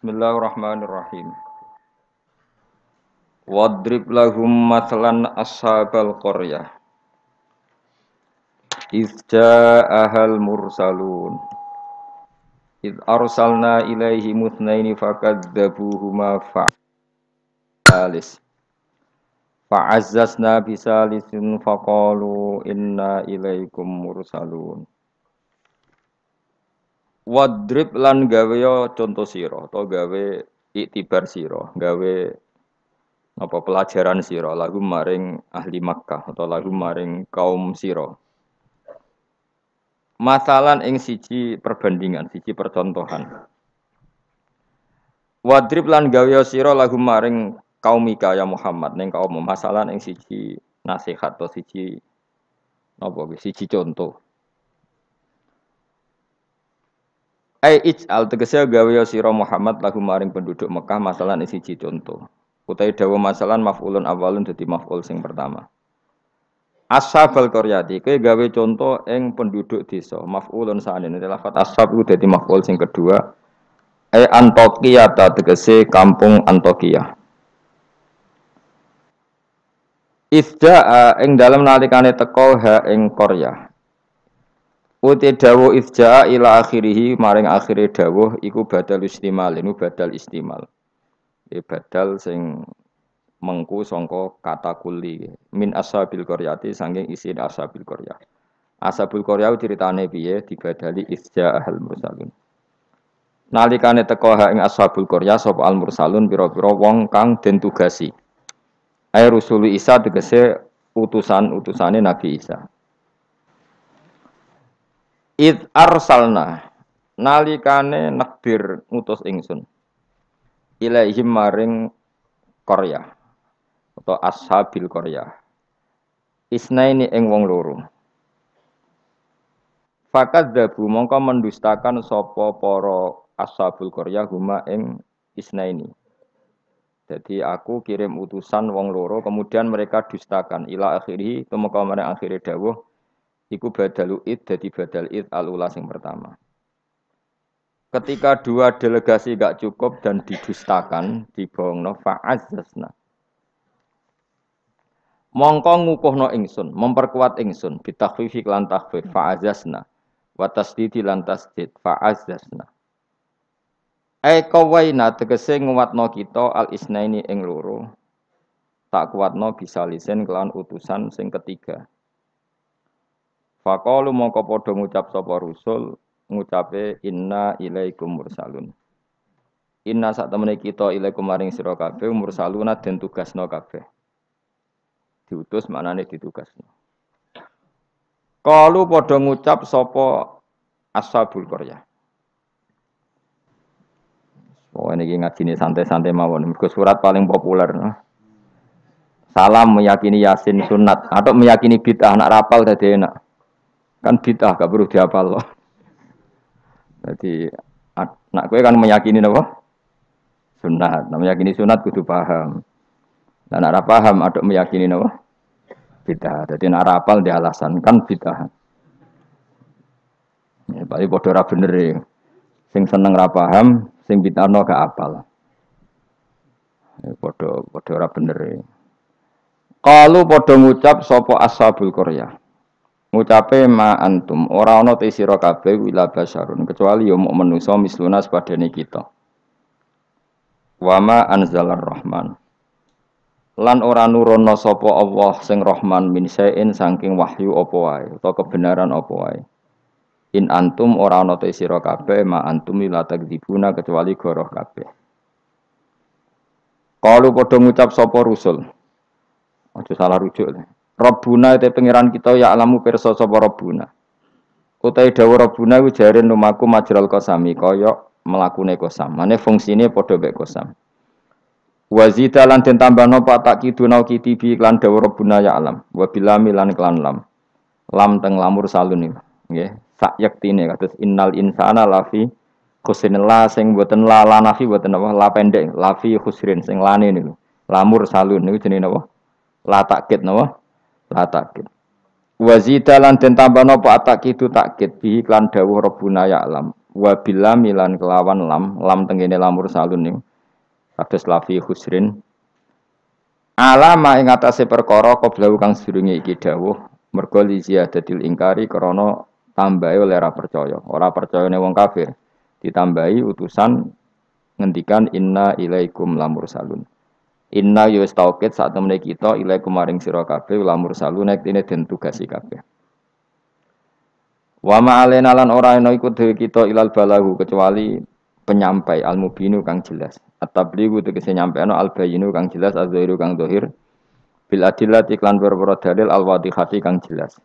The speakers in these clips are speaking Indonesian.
Bismillahirrahmanirrahim. Wadrib lahum mathalan ashabal qaryah. Idz ja'ahal mursalun. Idz arsalna ilaihi mutnaini fakadzabuhuma fa'alis. Fa'azzazna bisalisin faqalu inna ilaikum mursalun. Wadrib lan gawe contoh sira atau gawe iktibar sira, gawe apa pelajaran sira lagu maring ahli Makkah atau lagu maring kaum sira. Masalan ing siji perbandingan, siji percontohan. Wadrib lan gawe sira lagu maring kaum Ika ya Muhammad ning kaum masalan ing siji nasihat atau siji napa siji contoh. Ij'al tegese gawe sira Muhammad lagu maring penduduk Mekah masalan ing siji contoh. Utai dawa masalan maf'ulun awalun dadi maf'ul sing pertama. Ashabal qaryati kowe gawe contoh ing penduduk desa maf'ulun sanene lafat ashab iku dadi maf'ul sing kedua. Antokia ta tegese kampung Antokia. Izda'a ing dalem nalikane teka ha ing qaryah. Uti dawuh ifja'a ila akhirih maring akhire dawuh iku badal istimal, ini badal istimal. Badal sing mengku sangka kata kuli min ashabil qaryati saking isi ashabil qaryah. Ashabul qaryah ceritane piye dibadali ifja'al mursalun. Nalikane teka ha ing ashabul qaryah sapa al mursalun pira-pira wong kang den tugasi. Ai rusulu Isa tegese utusan-utusane Nabi Isa. Id arsalna nalikane nakbir ngutus ingsun ilaihim maring qaryah atau ashabil qaryah isnaini ing wong loro fakadzabu mongko mendustakan sapa para ashabul qaryah huma ing isnaini. Jadi aku kirim utusan wong loro kemudian mereka dustakan ila akhiri tumeka maring akhire dawuh iku badalu id dadi badal id al-ula sing pertama. Ketika dua delegasi gak cukup dan didustakan, dibohongno fa'azzazna. Mongko ngukuhno ingsun, memperkuat ingsun bitakhfifi lan takhfif fa'azzazna wa tasdidi lan tasdid fa'azzazna. Qawaina tegese nguwatno kita al-isnaini ing loro. Tak kuatno bisa lisen kelawan utusan sing ketiga. Faqalu mongko padha ngucap sapa rusul ngucape inna ilaikum mursalun. Inna sak temene kita ilaikum maring sira kabeh mursaluna den tugasna kabeh. Diutus maknane ditugasno. Qalu padha ngucap sapa ashabul qaryah. Oh ini ngajine santai-santai mawon. Mergo surat paling populer. Salam meyakini Yasin sunat atau meyakini bid'ah nak rapal dadi enak. Kan bid'ah gak perlu dihafal loh. Jadi nak kowe kan meyakini napa? Sunat. Nah, meyakini sunat kudu paham. Lah nak ora paham aduk meyakini napa? Bid'ah. Jadi nak rapal di alasan kan bid'ah. Ya paling padha ora bener e. Sing seneng ra paham, sing bid'ahno gak apal. Ya padha ora bener e. Qalu padha ngucap sapa ashabul qaryah. Ngucape ma antum ora ana te sira kabeh wila basyarun kecuali ya muk manusa misluna sepadane kita. Wa ma anzalar rahman. Lan ora nurono sapa Allah sing Rahman min sain saking wahyu apa wae utawa kebenaran apa wae. In antum ora ana te sira kabeh ma antum la takdzibuna kecuali goroh kabeh. Qalu padha ngucap sapa rusul. Aja salah rujuk. Rabbuna te pangeran kita ya alamu pirsa sapa Rabbuna. Utai dawuh Rabbuna ku jare lumaku majral qasami kaya mlakune qasam. Mane fungsine padha mek qasam. Wazida lan den tambahno patak kiduna kitibi lan dawuh Rabbuna ya alam. Wa bilami lan klan lam. Lam teng lamur salun iki. Nggih, sak yektine kados innal insana lafi khusrin la sing boten la nafi boten apa la pendek lafi khusrin sing lane niku. Lamur salun niku jenenge napa? La takkid napa? La takkid. Wazida lan den tambahno apa takkid bihi klan dawuh Rabbuna ya alam. wa bilam milan kelawan lam tengene lamur salun niku kados lafi husrin alama ing atase perkara qablahu kang sedurunge iki dawuh mergo li ziyadatil ingkari krana tambahe oleh ora percayane wong kafir ditambahi utusan ngendikan inna ilaikum lamur salun inna ya wis taukid sak temene kita ilaikum maring sira kabeh lamur salun nek dene den tugasi kabeh. Wa ma'alena lan ora ana iku dhewe kita ilal balahu kecuali penyampai al-mubinu kang jelas. At-tablighu tegese nyampeano al-bayinu kang jelas az-zahiru kang zahir bil adillati lan perkara dalil al-wadihati kang jelas.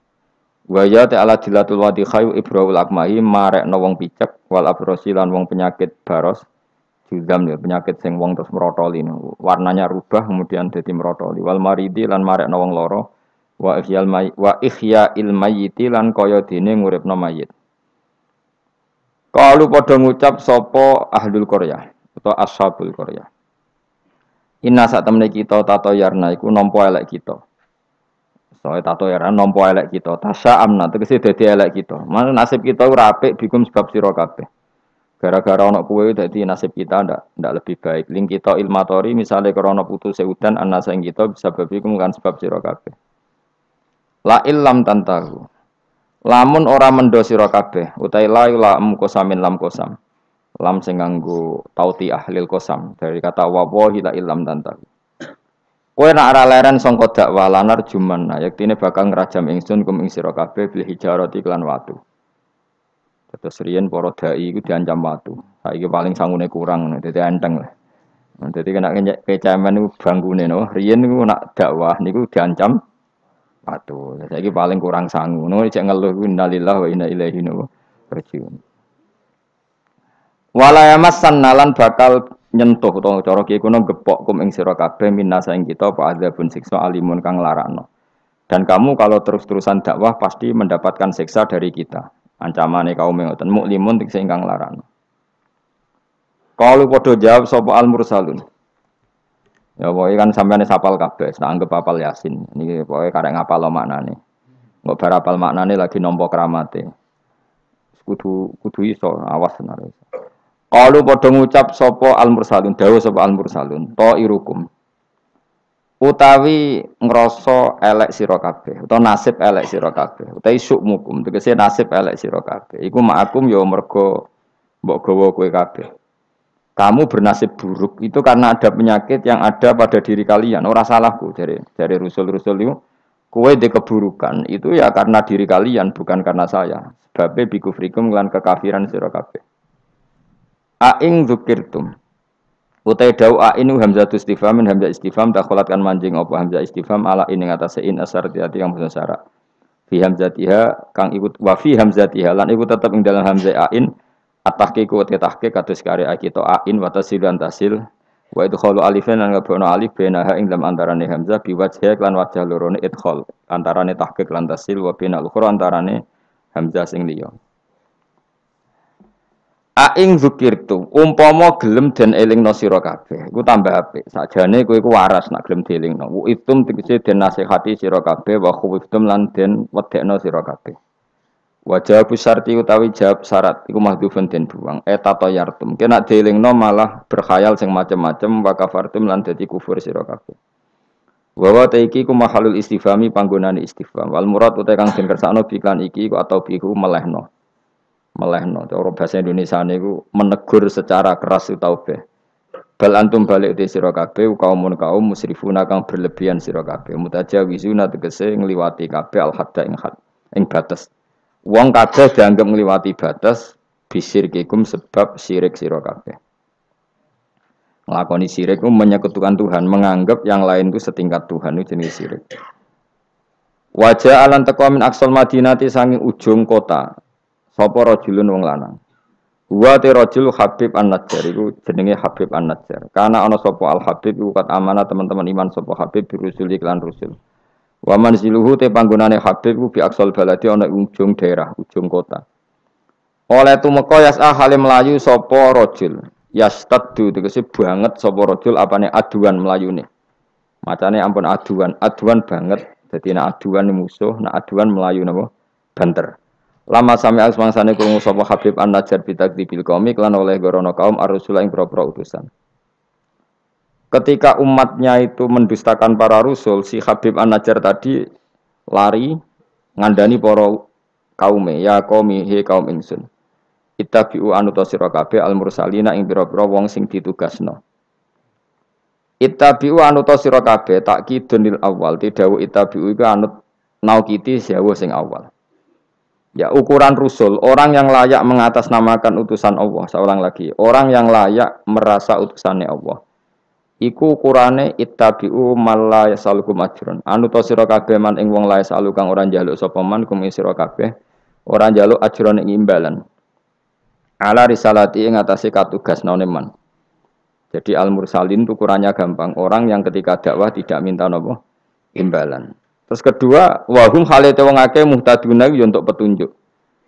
Wa ya ta'ala dilatul wadihai ibrahul akmahi marekno wong picek wal abrosi lan wong penyakit baros juzam ya penyakit sing wong terus merotoli warnanya rubah kemudian dadi merotoli wal maridi lan marekno wong loro wa ihya ilmayiti lan kaya dene nguripno mayit. Kalu padha ngucap sapa ahlul qaryah utawa ashabul qaryah. Inna sak temene kita tato yarna iku nampa elek kita. Soale tato yarna nampa elek kita. Tasya amna tegese dadi elek kita. Mana nasib kita ora apik bikum sebab sira kabeh. Gara-gara ana kowe dadi nasib kita ndak lebih baik. Ling kita ilmatori misale krana putuse udan ana sing kita bisa babikum kan sebab sira kabeh. La illam tantahu. Lamun ora mendo sira kabeh, utahe la kosamin lam kosam. Lam sing nganggo tauti ahlil kosam dari kata wallahi la illam tantahu. Kowe nek ora leren sangka dakwah lanar juman, yaktine bakal ngrajam ingsun kum ing sira kabeh bil hijarati lan watu. Terus riyen para dai iku diancam watu. Saiki paling sangune kurang, dadi enteng lah. Dadi kena kecaman niku bangkune no. Riyen niku nak dakwah niku diancam watu. Saiki paling kurang sangu. Ngono cek ngeluh ku innalillahi wa inna ilaihi raji'un. Wala yamassan nalan bakal nyentuh utawa cara ki kuno gepok kum ing sira kabeh minasa ing kita apa adzabun siksa alimun kang larakno. Dan kamu kalau terus-terusan dakwah pasti mendapatkan siksa dari kita. Ancamane kaum ngoten muklimun sing kang larakno. Kalau padha jawab sapa al mursalun. Ya pokoke kan sampeyan sapal kabeh, tak anggap apal Yasin. Niki pokoke karek ngapal maknane. Engko bar apal maknane lagi nampa kramate. Kudu iso awas tenan. Qalu padha ngucap sapa al-mursalun, dawuh sapa al-mursalun, ta'irukum. Utawi ngrasa elek sira kabeh, utawa nasib elek sira kabeh, utawi syukmukum, tegese nasib elek sira kabeh. Iku ma'akum ya mergo mbok gawa kowe kabeh. Kamu bernasib buruk itu karena ada penyakit yang ada pada diri kalian. Ora salahku dari rusul-rusul itu. Kowe de keburukan itu ya karena diri kalian bukan karena saya. Sebab bikufrikum lan kekafiran sira kabeh. Aing dzukirtum. Utai dau ainu hamzatu istifham hamzah istifham takholatkan manjing apa hamzah istifham ala ing atase in asar tiati kang basa syarat. Fi hamzatiha kang ikut wa fi hamzatiha lan iku tetep ing dalam hamzah ain at-tahqiq wa tahqiq kados kare kita ain wa tasil lan tasil wa idkhalu alifan lan ngabono alif benaha ing dalam antarane hamzah bi wajh lan wajah lorone idkhal antarane tahqiq lan tasil wa binal ukhra antarane hamzah sing liya. Aing zukirtu umpama gelem den elingno sira kabeh iku tambah apik sakjane kowe iku waras nak gelem dielingno wa itum tegese den nasihati sira kabeh wa khuftum lan den wedekno sira kabeh wa jawab syarti utawi jawab syarat iku mahdhufun den buang tato yartum kena dielingno malah berkhayal sing macem-macem wa kafartum lan dadi kufur sira kabeh wa iki ku mahalul istifhami panggonane istifham wal murad utawi kang den kersakno biklan iki ku atau bihu melehno cara bahasa Indonesia niku menegur secara keras utawa be. Bal antum balik te sira kabeh kaum musrifuna kang berlebihan sira kabeh. Mutajawizuna tegese ngliwati kabeh al hadda ing batas. Wong kabeh dianggap ngliwati batas bisirkikum sebab syirik sira kabeh. Nglakoni syirik ku menyekutukan Tuhan, menganggap yang lain itu setingkat Tuhan itu jenis syirik. Wajah alan taqwa min aqsal madinati sanging ujung kota. Sapa rajulun wong lanang. Wa te rajul Habib An-Najjar iku jenenge Habib An-Najjar. Karena ana sapa Al Habib iku kat amanah teman-teman iman sapa Habib birusul iklan rusul. Wa manziluhu te panggonane Habib iku bi aqsal baladi ana ujung daerah, ujung kota. Oleh tumeka yas'a halim melayu sapa rajul. Yastaddu tegese banget sapa rajul apane aduan melayune. Macane ampun aduan banget. Dadi nek aduan musuh, nek aduan melayu napa? Banter. Lama sami asmangsane krungu sapa Habib An-Najjar bitakdzibil qaumi lan oleh gorono kaum ar-rusula ing propro utusan. Ketika umatnya itu mendustakan para rasul, si Habib An-Najjar tadi lari ngandani para kaume, ya qaumi he kaum ingsun. Ittabi'u anuta sira kabeh al-mursalina ing pira-pira wong sing ditugasno. Ittabi'u anuta sira kabeh takkidunil awal, tidhawu ittabi'u iku anut naukiti sewu sing awal. Ya ukuran rusul, orang yang layak mengatasnamakan utusan Allah, saya ulang lagi, orang yang layak merasa utusannya Allah. Iku ukurane ittabi'u malla yasalukum ajrun. Anu to sira kabeh man ing wong lae salu kang ora njaluk sapa man kum sira kabeh ora njaluk ajrun ing imbalan. Ala risalati ing atase katugasnane man. Jadi al-mursalin itu ukurannya gampang, orang yang ketika dakwah tidak minta napa imbalan. Terus kedua, wahum halate wong akeh muhtaduna yo untuk petunjuk.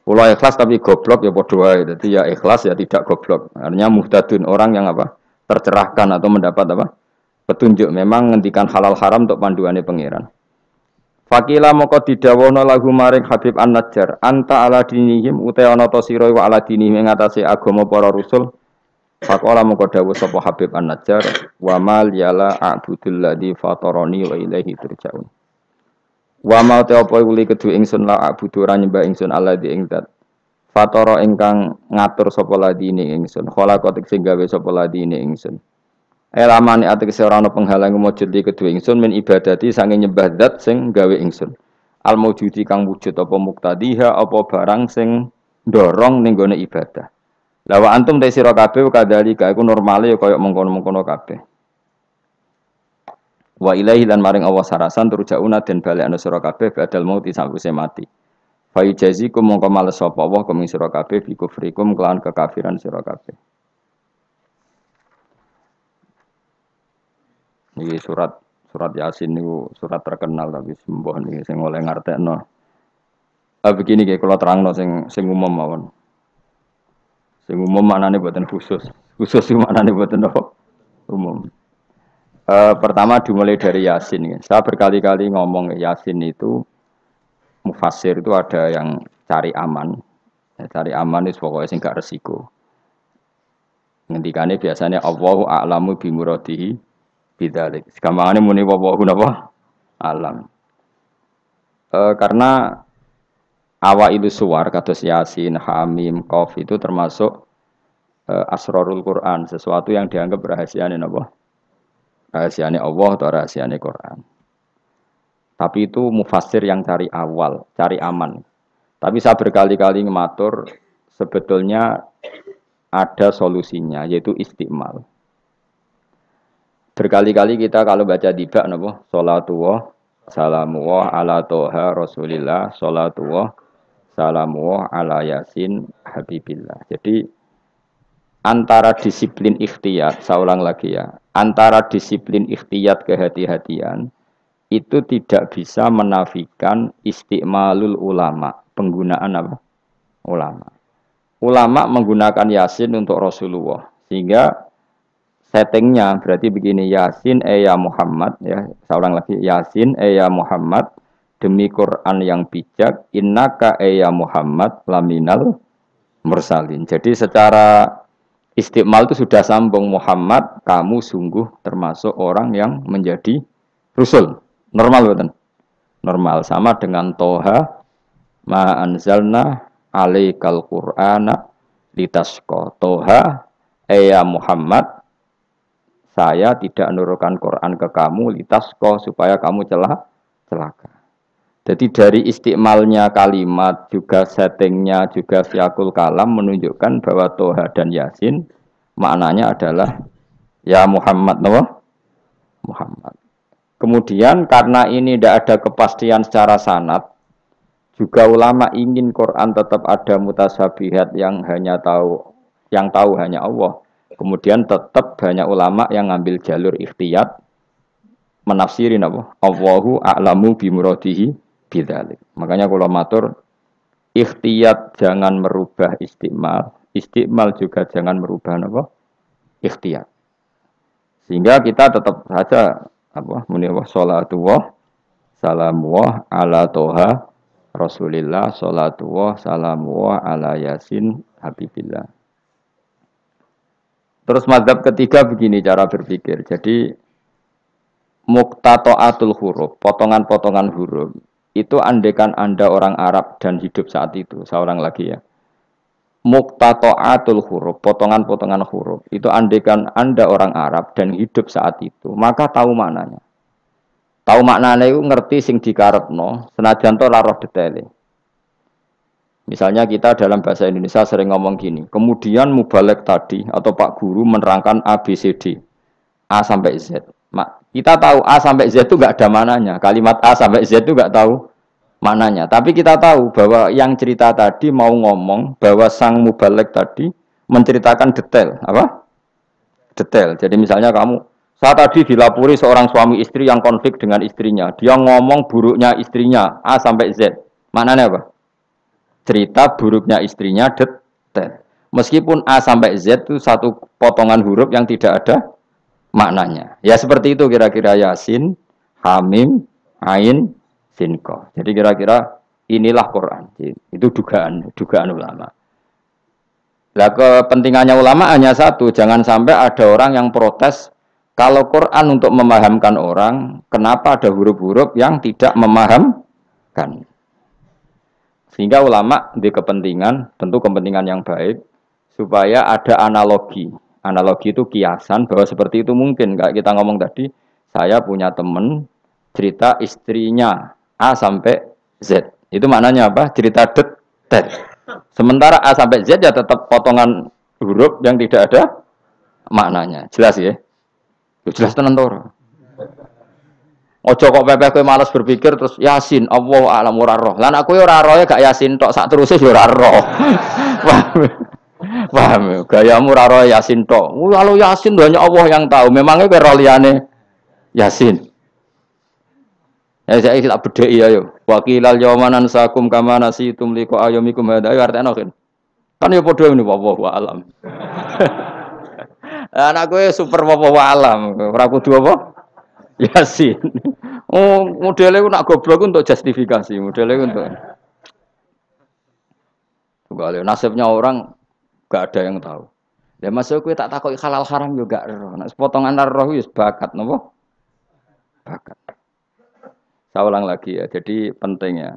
Kula ikhlas tapi goblok ya padha wae. Dadi ya ikhlas ya tidak goblok. Artinya muhtadun orang yang apa? Tercerahkan atau mendapat apa? Petunjuk. Memang ngendikan halal haram untuk panduane pangeran. Fakila moko didawono lagu maring Habib An-Najjar, anta ala dinihim uta ana ta sira wa ala dinihim ing atase agama para rasul. Faqala moko dawuh sapa Habib An-Najjar, wa mal yala a'budul ladzi fatarani wa ilaihi turja'un. Wa ma ta apa uli kedue ingsun la a'budu ora nyembah ingsun alladzi ing zat fatara ingkang ngatur sapa ladine ingsun khalaqat sing gawe sapa ladine ingsun elamane ategese ora ana penghalang mujud di kedue ingsun min ibadati sange nyembah zat sing gawe ingsun al mujudi kang wujud apa muktadiha apa barang sing ndorong ning gone ibadah lawa antum te sira kabeh kadhalika iku normale kaya mengkono-mengkono kabeh wa ilaihi lan maring Allah sarasan turjauna den balekna sira kabeh badal mauti sawise mati fa yajazikum mongko males sapa Allah kum sira kabeh bi kufrikum kelawan kekafiran sira kabeh. Iki surat Yasin niku surat terkenal tapi sembuh niki sing oleh ngartekno. Begini nggih kula terangno sing umum mawon. Sing umum maknane boten khusus. Khusus iki maknane boten apa? Umum. Pertama dimulai dari Yasin. Saya berkali-kali ngomong Yasin itu mufassir itu ada yang cari aman. Ya, cari aman itu pokoknya sing gak resiko. Ngendikane biasanya Allahu a'lamu bi muradihi bidzalik. Gampangane muni wallahu napa? Alam. Karena awal itu suwar kados Yasin, Hamim, Qaf itu termasuk asrarul Quran, sesuatu yang dianggap rahasiane napa? Rahasiane Allah atau rahasiane Quran. Tapi itu mufassir yang cari awal, cari aman. Tapi saya berkali-kali ngematur sebetulnya ada solusinya yaitu istiqmal. Berkali-kali kita kalau baca tiba napa salatullah salamullah ala toha rasulillah salatullah salamullah ala yasin habibillah. Jadi antara disiplin ikhtiyat, saya ulang lagi ya, antara disiplin ikhtiyat kehati-hatian itu tidak bisa menafikan istiqmalul ulama, penggunaan apa? Ulama. Ulama menggunakan Yasin untuk Rasulullah, sehingga settingnya berarti begini, Yasin ya Muhammad, ya, saya ulang lagi, Yasin ya Muhammad, demi Quran yang bijak, innaka ya Muhammad laminal mursalin. Jadi secara istiqmal itu sudah sambung, Muhammad, kamu sungguh termasuk orang yang menjadi Rasul. Normal betul. Normal sama dengan Toha ma anzalna alaikal qur'ana litasqa. Toha ya Muhammad, saya tidak menurunkan Quran ke kamu litasqa supaya kamu celaka. Jadi dari istiqmalnya kalimat juga settingnya juga siakul kalam menunjukkan bahwa Toha dan Yasin maknanya adalah ya Muhammad, no? Muhammad. Kemudian karena ini tidak ada kepastian secara sanad, juga ulama ingin Quran tetap ada mutasyabihat yang tahu hanya Allah. Kemudian tetap banyak ulama yang ngambil jalur ikhtiyat menafsirin apa? Allahu a'lamu bi muradihi bidzalik. Makanya kalau matur ikhtiyat jangan merubah istiqmal, istiqmal juga jangan merubah apa? Ikhtiyat. Sehingga kita tetap saja apa muni wa salatullah salamullah ala toha Rasulillah sholatu wa salamu wa ala yasin habibillah. Terus mazhab ketiga begini cara berpikir. Jadi muqtata'atul huruf, potongan-potongan huruf itu andekan Anda orang Arab dan hidup saat itu, seorang lagi ya. Muqtata'atul huruf, potongan-potongan huruf itu andekan Anda orang Arab dan hidup saat itu, maka tahu maknanya. Tahu maknanya itu ngerti sing dikarepno, senajan to ora roh detaile. Misalnya kita dalam bahasa Indonesia sering ngomong gini, kemudian mubalek tadi atau Pak Guru menerangkan A, B, C, D, A sampai Z. Kita tahu A sampai Z itu nggak ada mananya. Kalimat A sampai Z itu nggak tahu maknanya. Tapi kita tahu bahwa yang cerita tadi mau ngomong bahwa sang mubalek tadi menceritakan detail. Apa? Detail. Jadi misalnya kamu, saya tadi dilapori seorang suami istri yang konflik dengan istrinya. Dia ngomong buruknya istrinya A sampai Z. Maknanya apa? Cerita buruknya istrinya detail. Meskipun A sampai Z itu satu potongan huruf yang tidak ada maknanya. Ya seperti itu kira-kira Yasin, Hamim, Ain, Sin, Qaf. Jadi kira-kira inilah Quran. Itu dugaan ulama. Nah, kepentingannya ulama hanya satu, jangan sampai ada orang yang protes kalau Quran untuk memahamkan orang, kenapa ada huruf-huruf yang tidak memahamkan? Sehingga ulama di kepentingan, tentu kepentingan yang baik, supaya ada analogi. Analogi itu kiasan bahwa seperti itu mungkin. Kayak kita ngomong tadi, saya punya teman cerita istrinya A sampai Z. Itu maknanya apa? Cerita detail. Sementara A sampai Z ya tetap potongan huruf yang tidak ada maknanya. Jelas ya? Jelas tenan to. Ojo kok pepeh kowe malas berpikir terus Yasin, Allah alam ora roh. Lan aku ora roh gak Yasin tok sak teruse yo ora roh. Paham? Gayamu ora roh Yasin tok. Kalau Yasin hanya Allah yang tahu. Memangnya kowe roh liyane Yasin. Ya saya tak bedheki ayo. Wa qilal yawma nansakum kama nasitum liqa ayyamikum hadza ayo artene kan. Kan yo padha ngene wallahu alam. Anak kowe super wallahu alam. Ora kudu apa? Yasin. Oh, modelnya nak goblok untuk justifikasi, modelnya untuk. Tunggal nasibnya orang gak ada yang tahu. Ya masuk kowe tak takoki halal haram yo gak ero. Nek potongan roh wis bakat napa? Bakat. Saya ulang lagi ya. Jadi pentingnya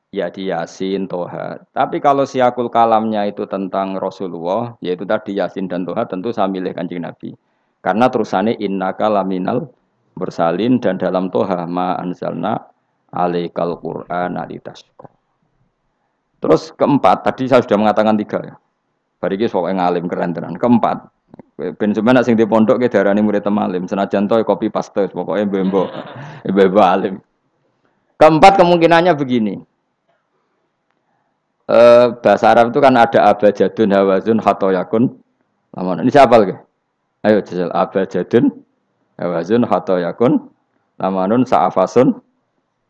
ya di Yasin, Toha. Tapi kalau siakul kalamnya itu tentang Rasulullah, yaitu tadi Yasin dan Toha, tentu saya milih Kanjeng Nabi. Karena terusannya innaka laminal bersalin dan dalam Toha ma anzalna alaikal Qur'ana litasqa. Terus keempat, tadi saya sudah mengatakan tiga ya. Bariki sok ngalim keren tenan. Keempat, ben sampeyan sing di pondok ke darani murid temalim, senajan to kopi paste pokoke mbembo. Mbembo alim. Keempat kemungkinannya begini. Bahasa Arab itu kan ada abajadun, hawazun, khatoyakun. Ini siapa lagi? Ayo jajal abajadun, hawazun, khatoyakun, lamanun, sa'afasun,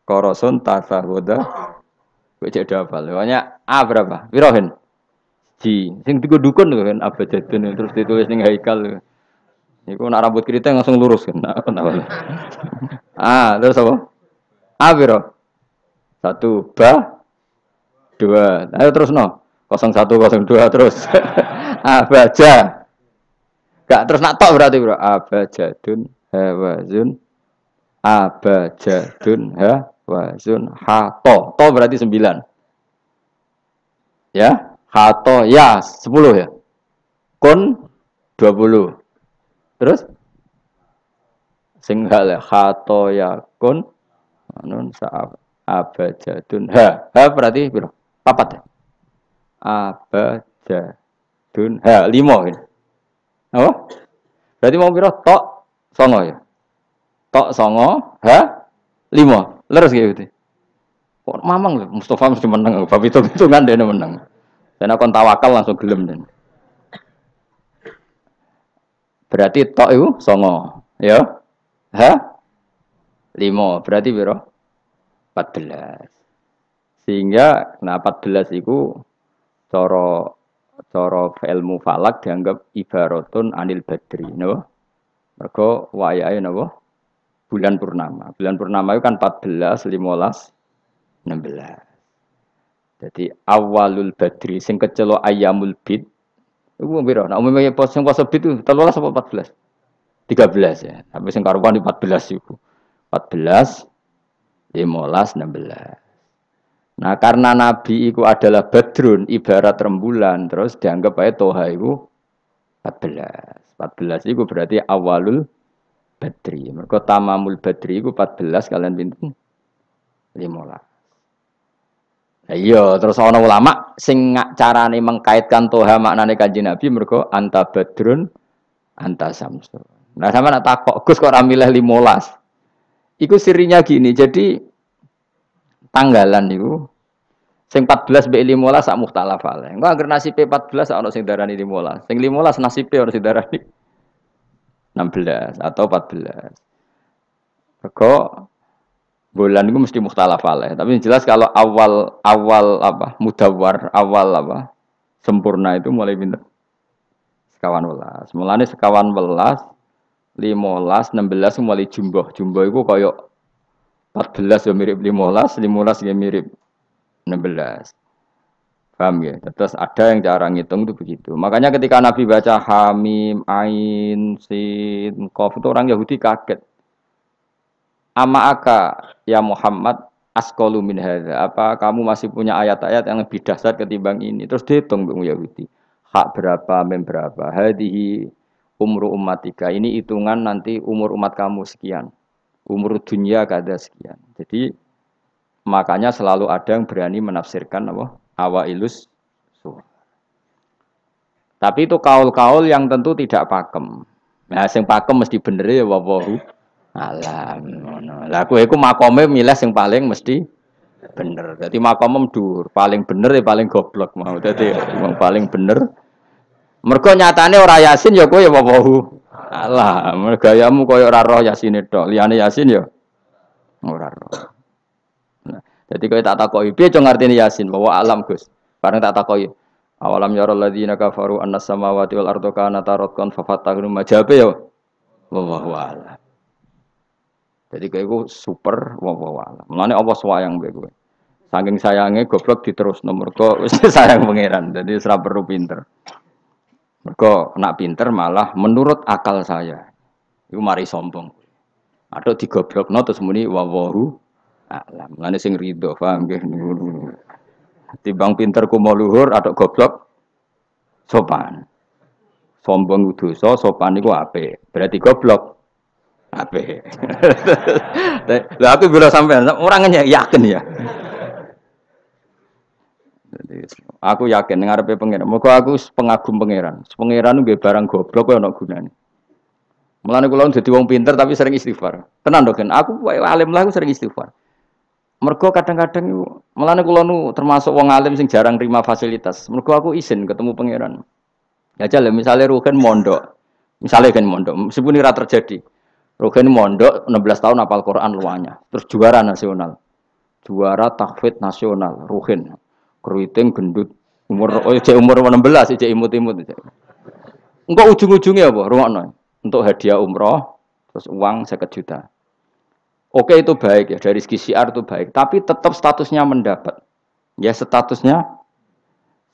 korosun, tasahwada. Gue cek hafal. Pokoknya A berapa? Wirohin. Ji. Sing dukun kan abajadun terus ditulis ning haikal. Iku nak rambut keriting langsung lurus kan. Terus apa? A biro. 1 ba 2. Ayo terus no. 01 02 terus. Abaja. Gak terus nak tok berarti bro. Abajadun hawazun abajadun hawazun hato. To berarti 9. Ya, hato ya 10 ya. Kun 20. Terus sing hal hato ya kun anun sa'ab abajadun berarti berapa? 4 ya? Abajadun 5 ini. Apa? Berarti mau piro? Tok 9 ya. Tok 9 5. Leres gitu. Kok mamang lho Mustafa mesti menang bab hitung-hitungan dene menang. Dan aku tawakal langsung gelem den. Berarti tok itu 9 ya. 5 berarti piro? 14. Sehingga 14 itu cara ilmu falak dianggap ibaratun anil badri, no? Mergo wayahe napa? Bulan purnama. Bulan purnama itu kan 14, 15, 16. Jadi awalul badri sing kecelo ayamul bid. Iku piro? Nek umumnya sing poso bid itu 13 apa 14? 13 ya. Tapi sing karuan 14 iku. 14 15 16. Nah, karena Nabi itu adalah badrun, ibarat rembulan, terus dianggap aja toha itu 14. 14 itu berarti awalul badri. Mereka tamamul badri itu 14 kalian pinten 15. Nah, iya, terus ana ulama sing carane mengkaitkan toha maknane Kanjeng Nabi mereka anta badrun anta samsun. Nah, sama nak takok, Gus kok ora milih 15. Iku sirinya gini, jadi tanggalan itu sing 14 mbek 15 sak mukhtalaf ale. Engko anggere nasibe 14 ana sing darani 15. Sing 15 nasibe ana sing darani 16 atau 14. Mergo bulan itu mesti mukhtalaf ale. Tapi yang jelas kalau awal apa mudawwar, awal apa sempurna itu mulai pinter sekawan welas. Mulane sekawan welas 15 16 mulai jumbo. Jumbo iku kaya 14 ya mirip 15, 15 ya mirip 16. Paham ya? Terus ada yang cara ngitung itu begitu. Makanya ketika Nabi baca Hamim, Ain, Sin, Qaf itu orang Yahudi kaget. Aka ya Muhammad asqalu min hadza. Apa kamu masih punya ayat-ayat yang lebih dahsyat ketimbang ini? Terus dihitung Bung Yahudi. Hak berapa, mem berapa? Hadihi umru ummatika. Ini hitungan nanti umur umat kamu sekian. Umur dunia kada sekian. Jadi makanya selalu ada yang berani menafsirkan apa? Awailus surah. Tapi itu kaul-kaul yang tentu tidak pakem. Nah, sing pakem mesti bener ya wallahu alam. Lah kowe iku makome milih sing paling mesti bener. Dadi makome dhuwur, paling bener ya paling goblok mau. Dadi wong paling bener. Mergo nyatane ora Yasin ya kowe ya wallahu alam. Gayamu koyo ora roh Yasine tok. Liyane Yasin ya ora roh. Jadi kalau tak takoki, piye cung artine Yasin bahwa alam Gus. Bareng tak takoki, awalam yarul ladzina kafaru annas samawati wal ardu kanata ratqan fafatahnu majabe ya. Wallahu a'lam. Jadi kayak gue super wallahu a'lam. Mulane apa sayang mbek kowe. Saking sayange goblok diterusno mergo wis sayang pangeran. Jadi ora perlu pinter. Mergo nak pinter malah menurut akal saya. Iku mari sombong. Atau digoblokno terus muni wallahu alam, ngene sing rido, paham nggih? Timbang pinter ku mau luhur atau goblok sopan. Sombong dosa, sopan iku apik. Berarti goblok apik. Lah aku bila sampean orangnya yakin ya. Aku yakin ngarepe pangeran. Muga aku pengagum pangeran. Pangeran nggih barang goblok kok ana gunane. Mulane kula dadi wong pinter tapi sering istighfar. Tenan to, Gen. Aku alim lah aku sering istighfar. Mergo kadang-kadang melane kula nu termasuk wong alim sing jarang terima fasilitas. Mergo aku izin ketemu pangeran. Ya jale misale Ruhen mondok. Misale kan mondok, meskipun ora terjadi. Ruhen mondok 16 tahun hafal Quran luanya. Terus juara nasional. Juara tahfidz nasional Ruhen. Keriting gendut umur umur 16 cek imut-imut. Engko ujung-ujungnya apa? Rungokno. Untuk hadiah umroh terus uang 50 juta. Oke itu baik ya, dari segi syiar itu baik. Tapi tetap statusnya mendapat. Ya statusnya.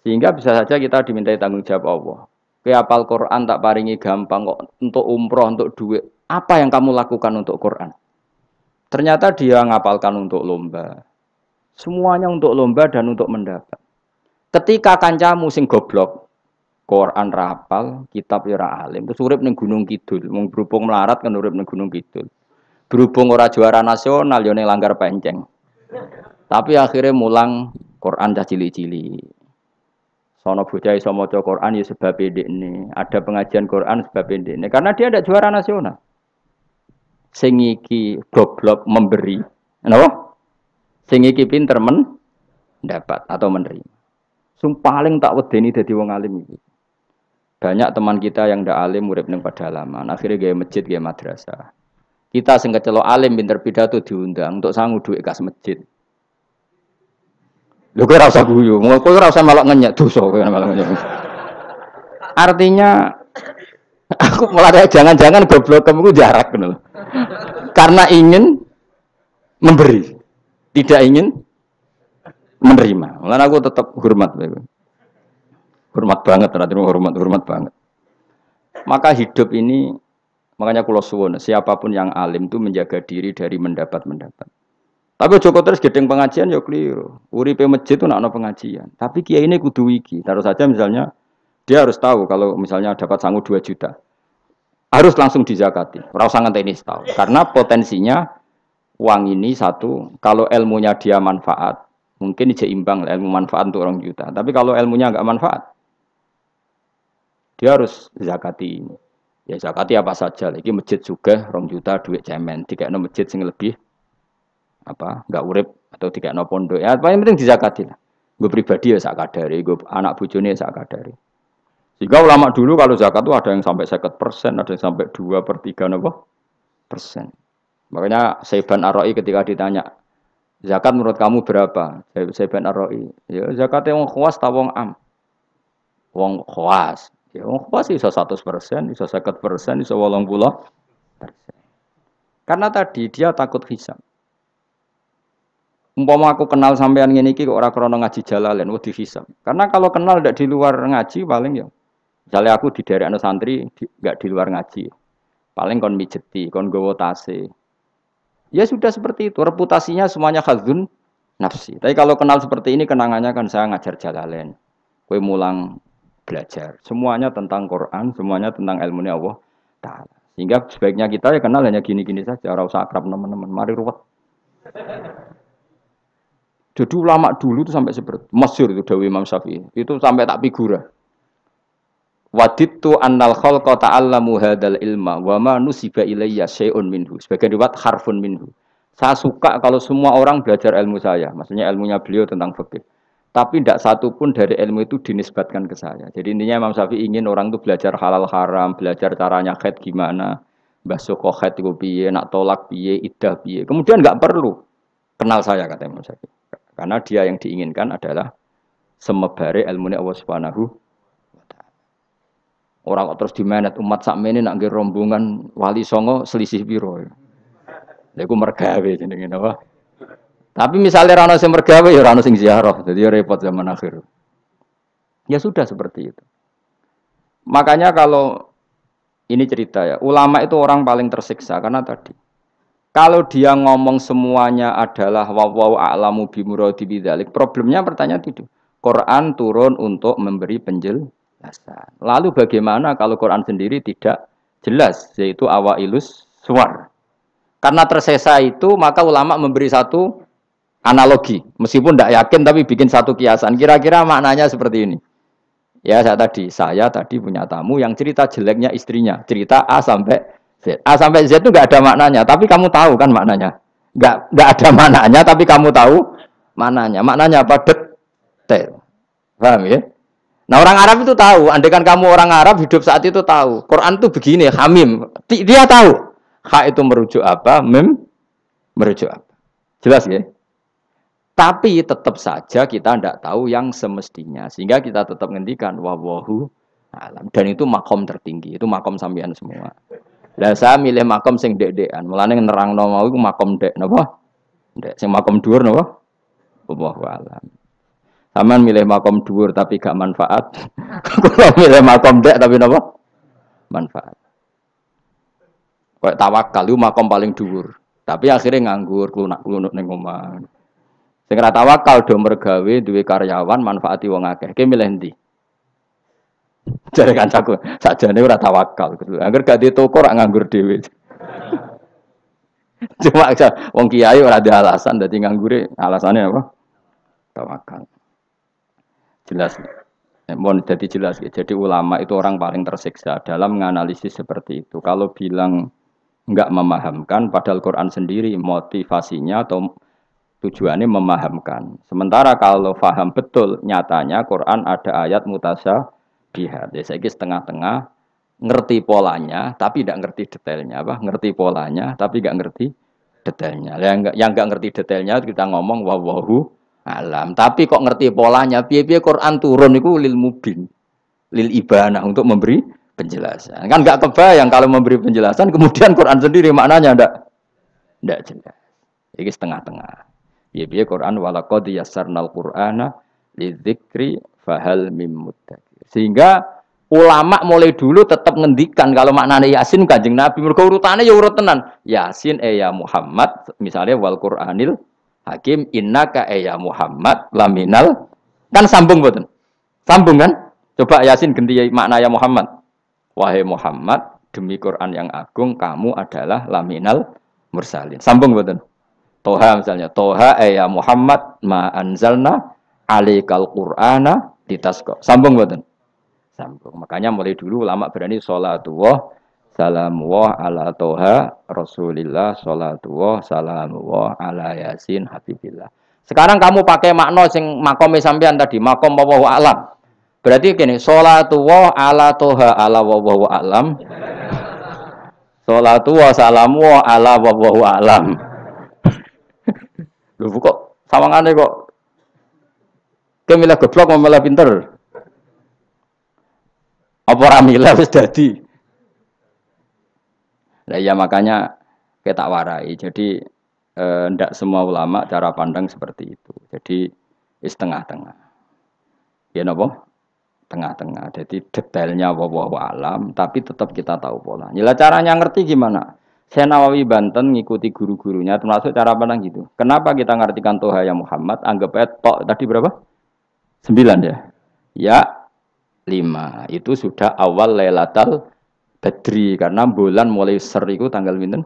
Sehingga bisa saja kita dimintai tanggung jawab Allah. Oke hafal Quran tak paringi gampang kok. Untuk umroh, untuk duit. Apa yang kamu lakukan untuk Quran? Ternyata dia ngapalkan untuk lomba. Semuanya untuk lomba dan untuk mendapat. Ketika kancamu sing goblok. Quran rapal, kitab ya ora alim. Terus urip ning Gunung Kidul. Wong berhubung melarat kan urip ning Gunung Kidul. Berhubung ora juara nasional yo ning Langgar Penceng. Tapi akhirnya mulang Quran cah cilik-cilik. Sono bocah iso maca Quran ya sebab ndekne. Ada pengajian Quran sebab ndekne karena dia ada juara nasional. Sing iki goblok memberi. Napa? Sing iki pinter mendapat atau menerima. Sing paling tak wedeni dadi wong alim iki. Banyak teman kita yang ndak alim urip ning pedalaman, akhirnya gawe masjid, gawe madrasah. Kita sing kecelok alim pinter pidato diundang untuk sangu duit kas masjid. Lho kowe ora usah guyu, kowe ora usah melok ngenyek dosa kowe melok ngenyek. Artinya aku malah jangan-jangan goblok kamu jarak ngono. Karena ingin memberi, tidak ingin menerima. Mulane aku tetap hormat. Hormat banget, hormat banget. Maka hidup ini, makanya kula suwun, siapapun yang alim itu menjaga diri dari mendapat. Tapi Joko terus gedeng pengajian ya keliru. Uripe masjid itu nak ana pengajian. Tapi kiai ini kudu iki. Taruh saja misalnya dia harus tahu kalau misalnya dapat sangu 2 juta. Harus langsung dizakati. Ora usah ngenteni setahun. Karena potensinya uang ini satu, kalau ilmunya dia manfaat, mungkin seimbang ilmu manfaat untuk orang juta. Tapi kalau ilmunya enggak manfaat, dia harus zakati ini. Ya zakati apa saja. Lagi masjid juga 2 juta duit cemen. Dikekno masjid sing lebih enggak urip atau dikekno pondok. Ya paling penting dizakati lah. Gue pribadi ya sak kadare, gue anak bojone sak kadare. Sehingga ulama dulu kalau zakat itu ada yang sampai 50%, ada yang sampai 2/3 persen. Makanya Saiban Ar-Ra'i ketika ditanya, zakat menurut kamu berapa? Saiban Ar-Ra'i, ya zakatnya wong khawas ta wong am? Wong khawas. Ya wong khawas iso 100%, iso 50%, iso 80%. Karena tadi dia takut hisab. Umpama aku kenal sampean ngene iki kok ora krana ngaji Jalalain wedi hisab. Karena kalau kenal ndak di luar ngaji paling ya. Misalnya aku di daerah santri nggak di luar ngaji. Paling kon mijeti, kon gowo tase. Ya sudah seperti itu, reputasinya semuanya khazun nafsi. Tapi kalau kenal seperti ini kenangannya kan saya ngajar Jalalain. Kowe mulang belajar. Semuanya tentang Quran, semuanya tentang ilmunya Allah Ta'ala. Sehingga sebaiknya kita ya kenal hanya gini-gini saja, ora usah akrab teman-teman. Mari ruwet. Jadi ulama dulu itu sampai seperti masyhur itu Dawi Imam Syafi'i. Itu sampai tak figura. Wadittu annal khalqa ta'allamu hadzal ilma wa ma nusiba ilayya syai'un minhu. Sebagian riwayat harfun minhu. Saya suka kalau semua orang belajar ilmu saya, maksudnya ilmunya beliau tentang fikih. Tapi tidak satu pun dari ilmu itu dinisbatkan ke saya. Jadi intinya Imam Syafi'i ingin orang itu belajar halal haram, belajar caranya haid gimana, basuh haid itu piye, nak tolak piye, iddah piye. Kemudian enggak perlu kenal saya kata Imam Syafi'i. Karena dia yang diinginkan adalah semebare ilmunya Allah Subhanahu wa Ta'ala. Orang kok terus dimenet umat sakmene nak nggih rombongan wali songo selisih piro. Lha iku mergawe jenenge napa? Tapi misalnya ra ono sing mergawe ya ora ono sing ziarah. Jadi repot zaman akhir. Ya sudah seperti itu. Makanya kalau ini cerita ya, ulama itu orang paling tersiksa karena tadi kalau dia ngomong semuanya adalah wallahu a'lamu bimuradi bidzalik, problemnya pertanyaan itu. Quran turun untuk memberi penjelasan. Lalu bagaimana kalau Quran sendiri tidak jelas, yaitu awailus suwar. Karena tersesa itu, maka ulama memberi satu analogi. Meskipun tidak yakin, tapi bikin satu kiasan. Kira-kira maknanya seperti ini. Ya, saya tadi punya tamu yang cerita jeleknya istrinya. Cerita A sampai Z. A sampai Z itu nggak ada maknanya, tapi kamu tahu kan maknanya. Nggak ada maknanya, tapi kamu tahu maknanya. Maknanya apa? Detail. Paham ya? Nah orang Arab itu tahu. Andaikan kamu orang Arab hidup saat itu tahu. Quran itu begini, hamim. Dia tahu. Ha itu merujuk apa? Mem merujuk apa? Jelas ya? Tapi tetap saja kita tidak tahu yang semestinya. Sehingga kita tetap ngendikan wallahu alam. Dan itu makom tertinggi. Itu makom sampean semua. Lah saya milih makom sing dek-dekan. Mulane nerangno mau iku makom dek napa? Dek sing makom dhuwur napa? Wallahu alam. Saman milih makom dhuwur tapi gak manfaat. Kalau milih makom dek tapi napa? Manfaat. Kayak tawakal itu makom paling dhuwur. Tapi akhirnya nganggur, klunak-klunuk ning omah. Sing ora tawakal do mergawe duwe karyawan manfaati wong akeh. Ki milih ndi? Jare kancaku, sakjane ora tawakal gitu. Angger gak di toko ora nganggur dhewe. Cuma aja wong kiai ora ada alasan dadi nganggure, alasane apa? Tawakal. Jelas. Mohon jadi jelas ya. Jadi ulama itu orang paling tersiksa dalam menganalisis seperti itu. Kalau bilang enggak memahamkan padahal Quran sendiri motivasinya atau tujuannya memahamkan. Sementara kalau faham betul nyatanya Quran ada ayat mutasyabihat. Ya saya setengah-tengah ngerti polanya tapi tidak ngerti detailnya apa? Ngerti polanya tapi tidak ngerti detailnya. Yang enggak ngerti detailnya kita ngomong wallahu alam. Tapi kok ngerti polanya? Piye-piye Quran turun itu lil mubin, lil ibana untuk memberi penjelasan. Kan enggak kebayang kalau memberi penjelasan kemudian Quran sendiri maknanya enggak jelas. Jadi setengah-tengah. Piye-piye Quran walaqad yassarnal Qur'ana lidzikri fahal mim muddakir. Sehingga ulama mulai dulu tetap ngendikan kalau maknanya Yasin Kanjeng Nabi mergo urutane ya urut tenan. Yasin ya Muhammad misalnya wal Qur'anil Hakim innaka ya Muhammad laminal kan sambung mboten? Sambung kan? Coba Yasin ganti makna ya Muhammad. Wahai Muhammad demi Quran yang agung kamu adalah laminal mursalin. Sambung mboten? Toha misalnya, Toha ya Muhammad ma anzalna alaikal Qur'ana ditasqa. Sambung mboten? Sambung. Makanya mulai dulu ulama berani sholatullah salamullah ala Toha Rasulillah sholatullah salamullah ala Yasin Habibillah. Sekarang kamu pakai makna sing makome sampean tadi, makom wallahu alam. Berarti gini, sholatullah ala Toha ala wallahu alam. Sholatullah salamullah ala wallahu alam. Lho kok sawangane kok kemilah goblok malah pinter. Apa ora milah wis dadi. Lah ya makanya kita warai. Jadi ndak semua ulama cara pandang seperti itu. Jadi setengah-tengah. Ya napa? Tengah-tengah. Jadi detailnya wallahu alam tapi tetap kita tahu pola. Lah caranya ngerti gimana? Saya Nawawi Banten ngikuti guru-gurunya termasuk cara pandang gitu. Kenapa kita ngartikan Toha ya Muhammad? Anggap aja tok tadi berapa? 9 ya. Ya 5. Itu sudah awal Lailatul Badri karena bulan mulai ser itu tanggal pinten?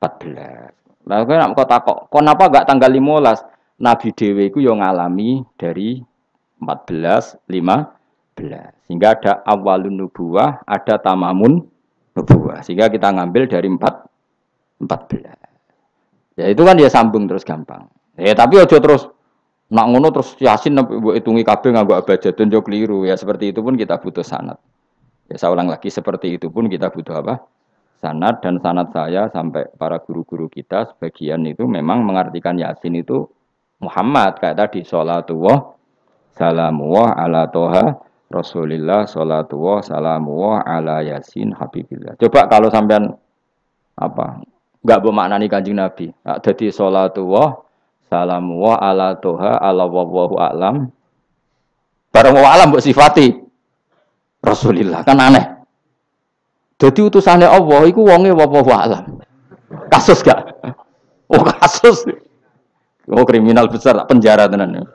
14. Lah kok takok, kenapa enggak tanggal 15? Nabi dhewe iku yo ngalami dari 14, 15. Sehingga ada awalun nubuwah, ada tamamun nubuwah. Sehingga kita ngambil dari 14. Ya itu kan dia sambung terus gampang. Ya tapi aja terus nak ngono terus Yasin mbok hitungi kabeh nganggo abjadun yo keliru. Ya seperti itu pun kita butuh sanad. Ya saya ulang lagi seperti itu pun kita butuh apa? Sanad dan sanad saya sampai para guru-guru kita sebagian itu memang mengartikan Yasin itu Muhammad kayak tadi sholatullah salamullah ala Toha Rasulillah sholatullah salamullah ala Yasin Habibillah. Coba kalau sampean apa enggak bermaknani Kanjeng Nabi. Jadi sholatullah salamullah ala Toha ala wallahu a'lam. Barang wa alam mbok sifati Rasulillah kan aneh. Jadi utusannya Allah iku wonge wallahu a'lam. Kasus gak? Oh kasus. Oh kriminal besar penjara tenan.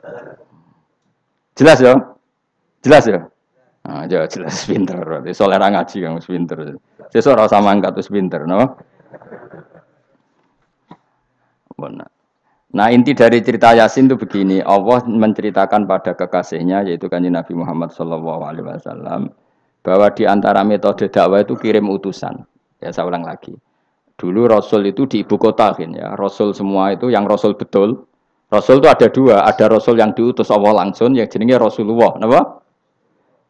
Jelas ya? Jelas ya? Nah, jelas pinter. Soalnya orang ngaji kamu pinter. Sesuk ora sama angkat terus pinter, no? Benar. Nah inti dari cerita Yasin itu begini, Allah menceritakan pada kekasihnya yaitu Kanjeng Nabi Muhammad SAW bahwa di antara metode dakwah itu kirim utusan. Ya saya ulang lagi. Dulu Rasul itu di ibu kota kan ya. Rasul semua itu yang Rasul betul. Rasul itu ada dua, ada Rasul yang diutus Allah langsung yang jenenge Rasulullah, napa?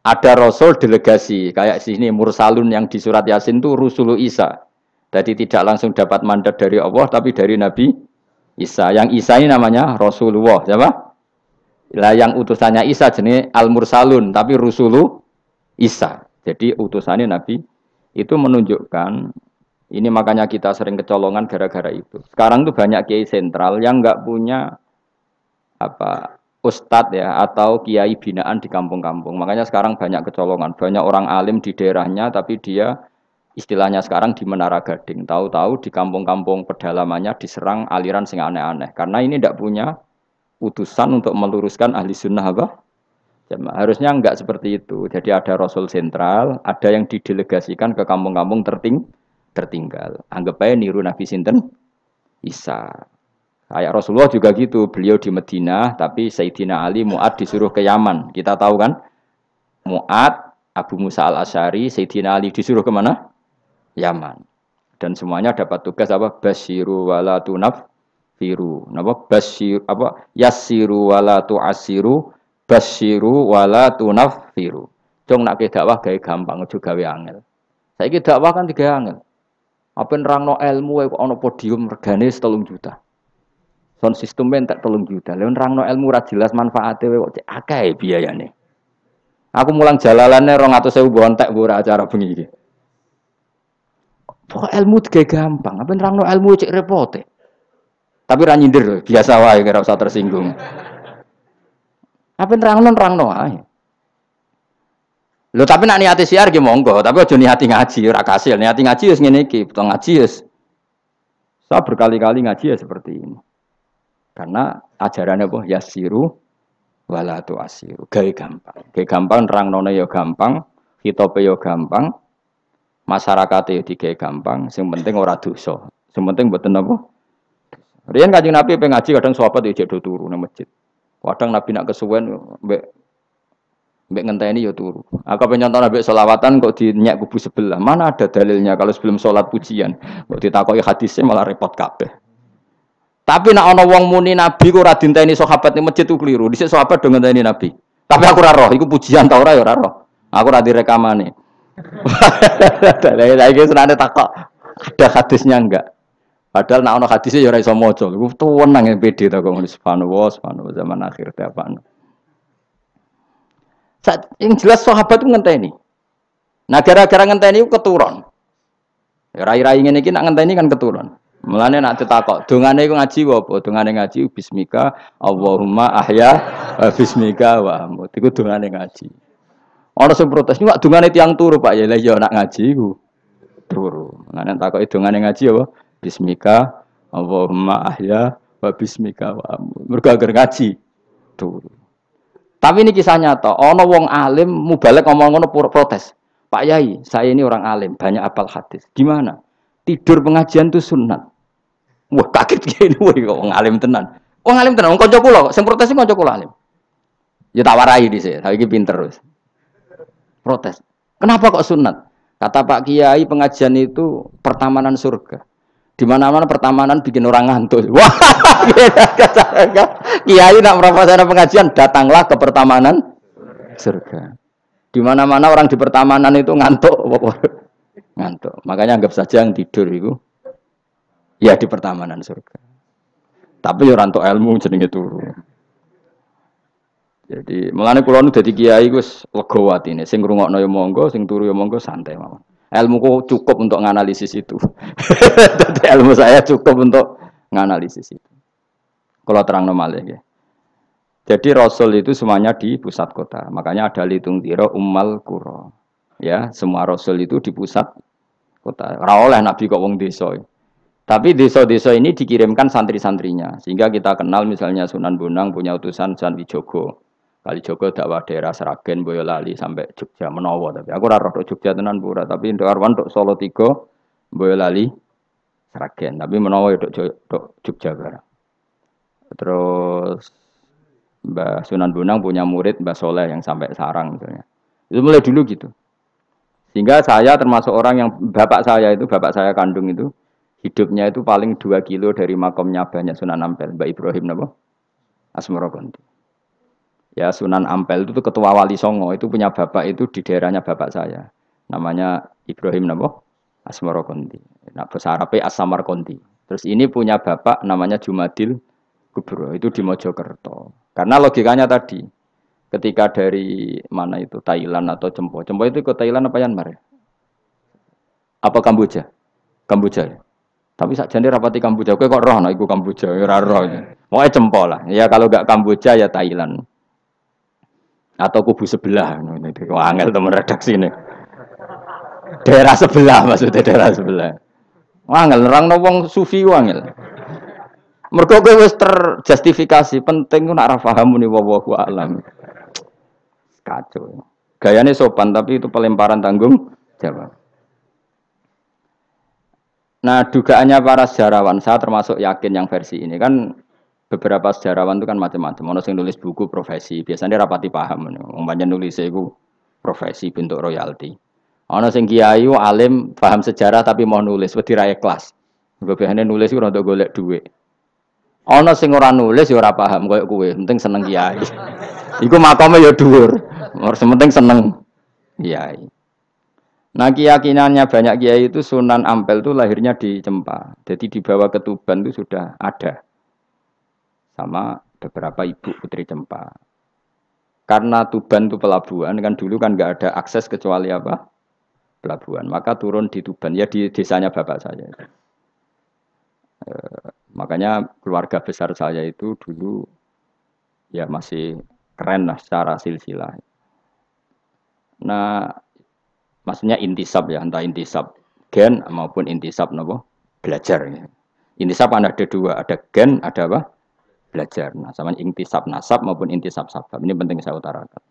Ada Rasul delegasi kayak sini Mursalun yang di surat Yasin itu Rusulu Isa. Jadi tidak langsung dapat mandat dari Allah tapi dari Nabi Isa. Yang Isa ini namanya Rasulullah, siapa? Lah yang utusannya Isa jenis Al-Mursalun, tapi Rusulu Isa. Jadi utusannya Nabi itu menunjukkan ini makanya kita sering kecolongan gara-gara itu. Sekarang tuh banyak kiai sentral yang nggak punya apa ustadz ya atau kiai binaan di kampung-kampung. Makanya sekarang banyak kecolongan, banyak orang alim di daerahnya tapi dia istilahnya sekarang di Menara Gading, tahu-tahu di kampung-kampung pedalamannya diserang aliran sing aneh-aneh. Karena ini tidak punya utusan untuk meluruskan ahli sunnah apa? Harusnya enggak seperti itu. Jadi ada Rasul sentral, ada yang didelegasikan ke kampung-kampung tertinggal. Anggap aja niru Nabi Sinten Isa. Kayak Rasulullah juga gitu, beliau di Madinah, tapi Sayyidina Ali Mu'ad disuruh ke Yaman. Kita tahu kan? Mu'ad, Abu Musa al-Asy'ari, Sayyidina Ali disuruh kemana? Yaman. Dan semuanya dapat tugas apa? Basyiru wala tunaffiru. Napa? Basyir apa? Yassiru wala tu'assiru, basyiru wala tunaffiru. Jong nak ke dakwah gawe gampang aja gawe angel. Saiki dakwah kan digawe angel. Apa nerangno ilmu kok ana podium regane 3 juta. Sound system entek 3 juta. Lha nerangno ilmu ora jelas manfaate kok cek akeh biayane. Aku mulang jalalane 200.000 bontek ora acara bengi iki. Pokok ilmu digawe gampang, apa nerangno ilmu cek repote. Tapi ra nyindir, biasa wae ora usah tersinggung. Apa nerangno ae. Lho tapi nak niati siar ki monggo, tapi aja niati ngaji ora kasil. Niati ngaji wis ngene iki, betul ngaji wis. Saya berkali-kali ngaji ya seperti ini. Karena ajarannya apa? Yasiru wala tu'asiru. Gawe gampang. Gawe gampang nerangnone ya gampang, hitope ya gampang, masyarakate ya digawe gampang, sing penting ora dosa. Sing penting mboten apa? Riyen Kanjeng Nabi pengen ngaji kadang sahabat ya jek do turu nang masjid. Kadang Nabi nak kesuwen mbek ngenteni ya turu. Aku pengen contoh Nabi selawatan kok dinyek kubu sebelah. Mana ada dalilnya kalau sebelum sholat pujian. Kok ditakoki hadisnya malah repot kabeh. Tapi nak ana wong muni Nabi kok ora dinteni sahabat ning masjid ku keliru. Dhisik sahabat do ngenteni Nabi. Tapi aku ora roh, iku pujian ta ora ya ora roh. Aku ora direkamane. Lah iki senane takok ada hadisnya enggak? Padahal nak ana hadisnya ya ora iso maca. Iku tuwenang yang pede ta kok subhanallah zaman akhir ta apa. Yang jelas sahabat itu ngenteni. Nah gara-gara ngenteni itu keturun. Rai-rai ngene iki nak ngenteni kan keturun. Mulane nak ditakok, dongane iku ngaji apa? Dongane ngaji bismika Allahumma ahya bismika wa amut. Iku dongane ngaji. Ana sing protes, "Ini wak dongane tiyang turu, Pak." Ya lha iya nak ngaji iku turu. Mulane takoki dongane ngaji apa? Bismika Allahumma ahya wa bismika wa amut. Mergo agar ngaji turu. Tapi ini kisah nyata, ono wong alim mubalek ngomong ngono protes. Pak Yai, saya ini orang alim, banyak apal hadis. Gimana? Tidur pengajian itu sunat. Wah kaget gini, wah wong alim tenan. Wong alim tenan, wong kanca kula, sing protes iki kanca kula alim. Ya tak warai dhisik, saiki pinter wis. Protes. Kenapa kok sunat? Kata Pak Kiai pengajian itu pertamanan surga. Di mana-mana pertamanan bikin orang ngantuk. Wah, Kiai nak merasakan pengajian, datanglah ke pertamanan surga. Di mana-mana orang di pertamanan itu ngantuk, ngantuk. Makanya anggap saja yang tidur itu, ya di pertamanan surga. Tapi orang untuk ilmu jenenge turu. Jadi mulane kula nu dadi kiai Gus lega atine. Sing ngrungokno ya monggo, sing turu ya monggo santai mawon. Ilmuku cukup untuk menganalisis itu. Jadi ilmu saya cukup untuk menganalisis itu. Kalau terang malih ya. Jadi Rasul itu semuanya di pusat kota. Makanya ada litung tiro ummal qura. Ya, semua Rasul itu di pusat kota. Ora oleh Nabi kok wong desa. Tapi desa-desa ini dikirimkan santri-santrinya. Sehingga kita kenal misalnya Sunan Bonang punya utusan Sunan Wijogo. Kalijogo dakwah daerah Sragen, Boyolali sampai Jogja menawa tapi aku ora roh Jogja tenan pura tapi untuk Arwan untuk Solo 3 Boyolali Sragen tapi menawa untuk Jogja barang. Terus Mbah Sunan Bonang punya murid Mbah Soleh yang sampai Sarang misalnya. Itu mulai dulu gitu. Sehingga saya termasuk orang yang bapak saya kandung itu hidupnya itu paling 2 kilo dari makamnya banyak Sunan Ampel, Mbah Ibrahim napa? Asmorokonti. Ya Sunan Ampel itu ketua Wali Songo itu punya bapak itu di daerahnya bapak saya. Namanya Ibrahim napa? Asmorokonti. Nah bahasa Arabnya As-Samarkonti. Terus ini punya bapak namanya Jumadil Kubro itu di Mojokerto. Karena logikanya tadi ketika dari mana itu Thailand atau Cempo. Cempo itu ke Thailand apa Myanmar ya? Apa Kamboja? Kamboja ya? Tapi sakjane rapati Kamboja. Kowe kok roh nek iku Kamboja ora roh. Moke Cempo lah. Ya kalau enggak Kamboja ya Thailand. Atau kubu sebelah itu angel temen redaksi ini daerah sebelah maksudnya daerah sebelah angel nerangno wong sufi angel mergo kowe wis terjustifikasi penting ku nak ra paham muni wallahu alam kacau gayane sopan tapi itu pelemparan tanggung jawab. Nah dugaannya para sejarawan saya termasuk yakin yang versi ini kan beberapa sejarawan itu kan macam-macam. Ono sing nulis buku profesi, biasanya rapati paham. Umpamanya nulis itu profesi bentuk royalti. Ono sing kiai alim paham sejarah tapi mau nulis wedi ra ikhlas. Biasane nulis itu untuk golek duit. Ono sing ora nulis ya ora paham koyo kowe, penting seneng kiai. Iku makame ya dhuwur. Ora penting seneng kiai. Nah keyakinannya banyak kiai itu Sunan Ampel itu lahirnya di Cempa. Jadi dibawa ke Tuban itu sudah ada. Sama beberapa ibu putri Cempa. Karena Tuban itu pelabuhan kan dulu kan nggak ada akses kecuali apa pelabuhan. Maka turun di Tuban ya di desanya bapak saya. Makanya keluarga besar saya itu dulu ya masih keren lah secara silsilah. Nah, maksudnya intisab ya, entah intisab gen maupun intisab nopo belajar. Ya. Intisab kan ada dua, ada gen, ada apa? Belajar. Nah, sama intisab nasab maupun intisab sabab. Ini penting saya utarakan.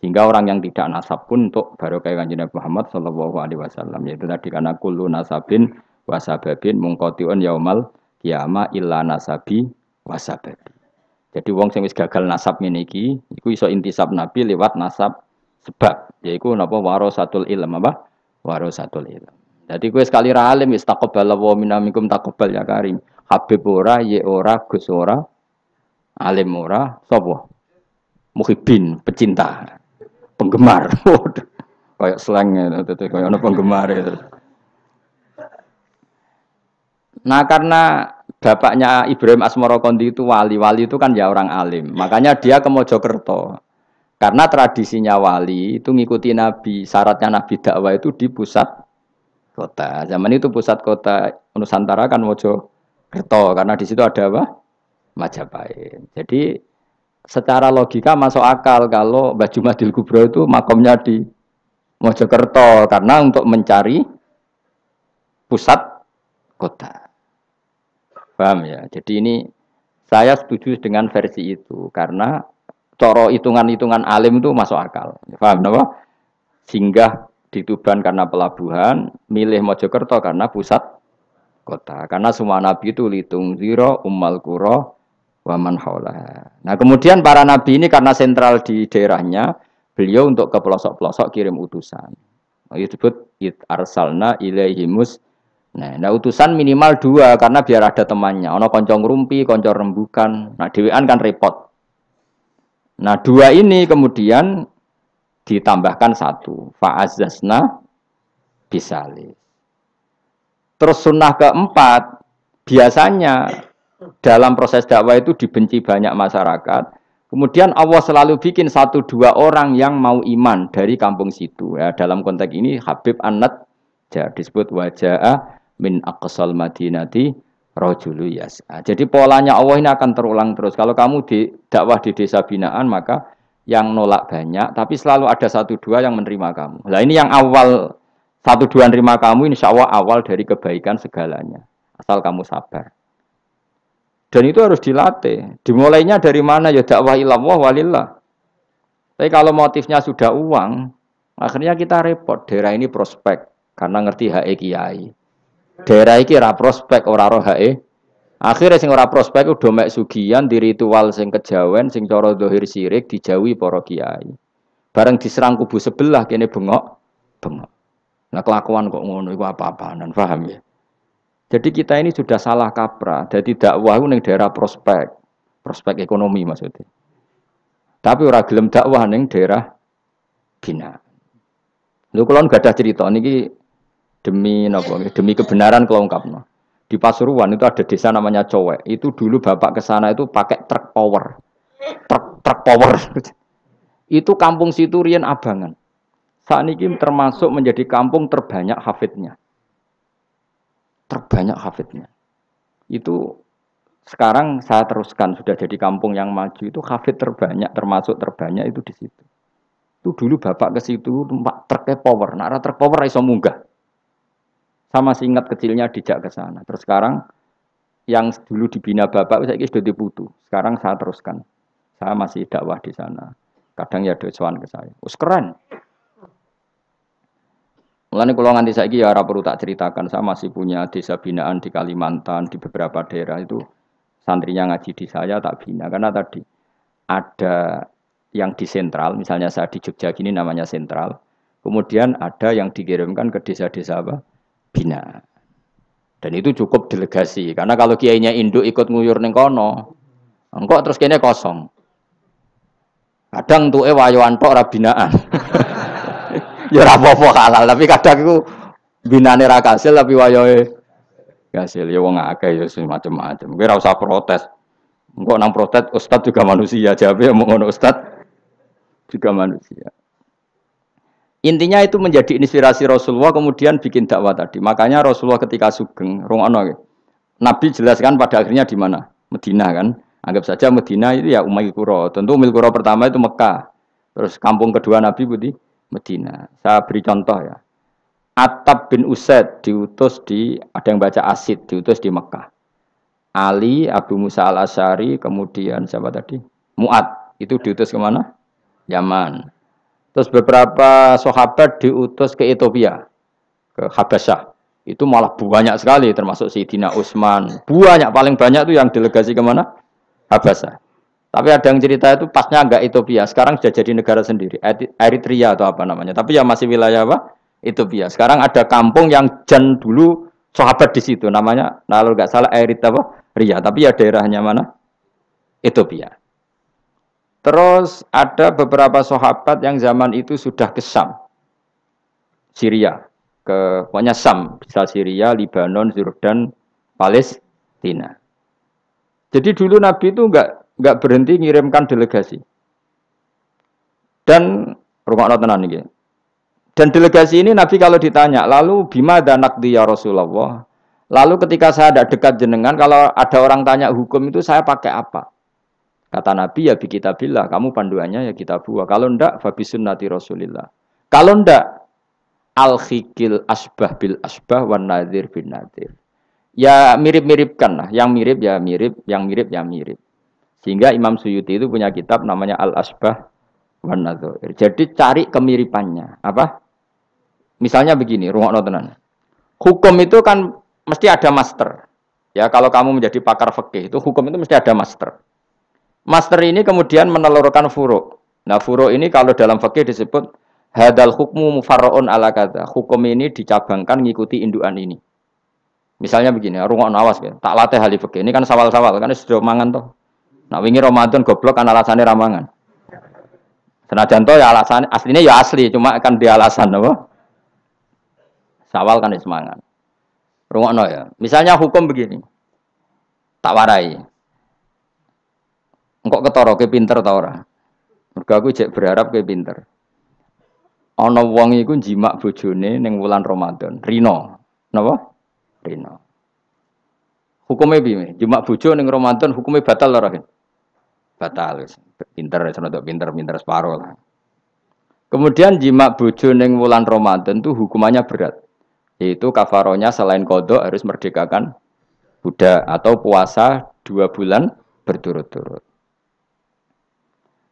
Sehingga orang yang tidak nasab pun untuk barokah kanjeng Nabi Muhammad Shallallahu Alaihi Wasallam yaitu tadi karena kullu nasabin wasababin mungkotiun yaumal kiamah illa nasabi wasababi. Jadi wong sing wis gagal nasab ngene iki iku iso intisab Nabi lewat nasab sebab yaiku napa warasatul ilm apa? Warasatul ilm. Jadi kowe sekali ra alim wis taqabbal wa minamikum taqabbal ya karim. Habib ora, ye ora, Gus ora, alim ora, sapa? Muhibbin, pecinta. Penggemar, kayak slang itu, kayak ada penggemar itu. Nah karena bapaknya Ibrahim Asmorokondi itu wali itu kan ya orang alim, makanya dia ke Mojokerto. Karena tradisinya wali itu ngikuti Nabi, syaratnya Nabi dakwah itu di pusat kota. Zaman itu pusat kota Nusantara kan Mojokerto, karena di situ ada apa? Majapahit. Jadi secara logika masuk akal kalau Mbah Jumadil Kubro itu makomnya di Mojokerto karena untuk mencari pusat kota. Paham ya? Jadi ini saya setuju dengan versi itu karena coro hitungan-hitungan alim itu masuk akal. Paham napa? Singgah di Tuban karena pelabuhan, milih Mojokerto karena pusat kota. Karena semua nabi itu litung ziro ummal qura waman haulaha. Nah, kemudian para nabi ini karena sentral di daerahnya, beliau untuk ke pelosok-pelosok kirim utusan. Itu disebut arsalna ilaihimus. Nah, utusan minimal 2 karena biar ada temannya. Ono konco ngrumpi, konco rembukan. Nah, dhewean kan repot. Nah, 2 ini kemudian ditambahkan 1. Fa'azzazna bisalis. Terus sunnah keempat, biasanya dalam proses dakwah itu dibenci banyak masyarakat. Kemudian Allah selalu bikin 1-2 orang yang mau iman dari kampung situ. Ya, dalam konteks ini Habib An-Nat disebut wajah min aqsal madinati rajulu yas'a. Jadi polanya Allah ini akan terulang terus. Kalau kamu di dakwah di desa binaan maka yang nolak banyak, tapi selalu ada 1-2 yang menerima kamu. Nah ini yang awal 1-2 menerima kamu, insya Allah awal dari kebaikan segalanya. Asal kamu sabar. Dan itu harus dilatih. Dimulainya dari mana? Ya dakwah ilallah walillah. Tapi kalau motifnya sudah uang, akhirnya kita repot. Daerah ini prospek karena ngerti HE kiai. Daerah ini ora prospek ora roh HE. Akhirnya sing ora prospek udah mek sugihan di ritual sing kejawen sing cara zahir sirik dijauhi para kiai. Bareng diserang kubu sebelah kene bengok. Nah kelakuan kok ngono iku apa-apaan, paham ya? Jadi kita ini sudah salah kaprah. Jadi dakwah itu ning daerah prospek ekonomi maksudnya. Tapi ora gelem dakwah ning daerah bina. Lho kula gak ada cerita niki demi napa? Demi kebenaran kula ungkapno. Di Pasuruan itu ada desa namanya Cowek. Itu dulu bapak ke sana itu pakai truk power. Truk power. Itu kampung situ riyen abangan. Saat ini termasuk menjadi kampung terbanyak hafidnya. Terbanyak hafidnya. Itu sekarang saya teruskan sudah jadi kampung yang maju itu hafid terbanyak termasuk terbanyak itu di situ. Itu dulu bapak ke situ numpak truk power. Nah, truk power iso munggah. Sama singkat kecilnya dijak ke sana. Terus sekarang yang dulu dibina bapak saya sudah diputu. Sekarang saya teruskan. Saya masih dakwah di sana. Kadang ya doan ke saya. Us keren. Mulane kula nganti saiki ya ora perlu tak ceritakan, saya masih punya desa binaan di Kalimantan, di beberapa daerah itu santrinya ngaji di saya tak bina karena tadi ada yang di sentral, misalnya saya di Jogja gini namanya sentral. Kemudian ada yang dikirimkan ke desa-desa apa? Bina. Dan itu cukup delegasi karena kalau kiainya induk ikut nguyur ning kono, engkok terus kene kosong. Kadang tuke wayoan tok ora binaan. Ya ora apa-apa halal, tapi kadang iku binane ra kasil tapi wayahe kasil. Ya wong akeh ya macam-macam. Kowe ora usah protes. Engko nang protes ustaz juga manusia, jawabe omong ngono ustaz juga manusia. Intinya itu menjadi inspirasi Rasulullah kemudian bikin dakwah tadi. Makanya Rasulullah ketika sugeng rungono Nabi jelaskan pada akhirnya di mana? Medina kan. Anggap saja Medina itu ya Umayyah Qura. Tentu Umayyah Qura pertama itu Mekah. Terus kampung kedua Nabi itu di Medina. Saya beri contoh ya. Attab bin Usaid diutus di, ada yang baca Asid, diutus di Mekah. Ali, Abu Musa al-Asy'ari, kemudian siapa tadi? Mu'ad, itu diutus kemana? Yaman. Terus beberapa sahabat diutus ke Ethiopia, ke Habasyah. Itu malah banyak sekali, termasuk Sayyidina Utsman. Banyak, paling banyak itu yang delegasi kemana? Habasyah. Tapi ada yang cerita itu pasnya enggak Ethiopia, sekarang sudah jadi negara sendiri, Eritrea atau apa namanya. Tapi ya masih wilayah apa? Ethiopia. Sekarang ada kampung yang jan dulu sahabat di situ, namanya, kalau enggak salah Eritrea. Tapi ya daerahnya mana? Ethiopia. Terus ada beberapa sahabat yang zaman itu sudah ke Syam, Syria, ke pokoknya Syam, bisa Syria, Libanon, Yordan, Palestina. Jadi dulu Nabi itu enggak berhenti ngirimkan delegasi. Dan rumah tenan iki. Dan delegasi ini Nabi kalau ditanya, lalu bima danakdi ya Rasulullah. Lalu ketika saya ada dekat jenengan, kalau ada orang tanya hukum itu saya pakai apa? Kata Nabi ya bi kitabillah, kamu panduannya ya kitabullah. Kalau ndak fa bi sunnati Rasulillah. Kalau ndak al-khikil asbah bil asbah wan nadhir bin nadhir. Ya mirip-miripkan lah, yang mirip ya mirip, yang mirip ya mirip. Sehingga Imam Suyuti itu punya kitab namanya Al-Asbah wan Nadhair. Jadi cari kemiripannya. Apa? Misalnya begini, rungokno tenan. Hukum itu kan mesti ada master. Ya, kalau kamu menjadi pakar fikih itu hukum itu mesti ada master. Master ini kemudian menelurkan furu'. Nah, furu' ini kalau dalam fikih disebut hadal hukmu mufarra'un ala kadza. Hukum ini dicabangkan ngikuti indukan ini. Misalnya begini, rungokno awas ya. Tak latih ahli fikih. Ini kan sawal-sawal, kan sudah mangan toh. Nah, wingi Ramadan goblok kan alasannya ramangan. Senajan toh ya alasan aslinya ya asli, cuma kan dia alasan apa? Sawal kan semangat. Rungokno ya. Misalnya hukum begini. Tak warai. Engkok ketara ke pinter ta ora? Mergo aku jek berharap ke pinter. Ana wong iku jimak bojone ning wulan Ramadan. Rino. Napa? Rino. Hukumnya piye? Jimak bojo ning Ramadan hukumnya batal ora? Batal. Pinter senodok pinter separo lah. Kemudian jimak bojo ning wulan Ramadan itu hukumannya berat. Yaitu kafaronya selain qada harus merdekakan budak atau puasa 2 bulan berturut-turut.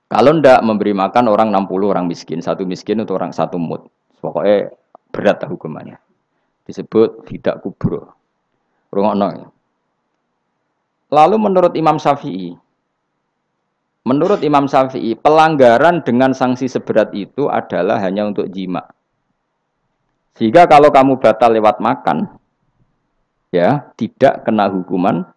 Kalau ndak memberi makan orang 60 orang miskin, satu miskin untuk orang satu mud. Pokoknya berat hukumannya. Disebut tidak kubro. Rungokno. Lalu menurut Imam Syafi'i, pelanggaran dengan sanksi seberat itu adalah hanya untuk jima. Sehingga kalau kamu batal lewat makan, ya tidak kena hukuman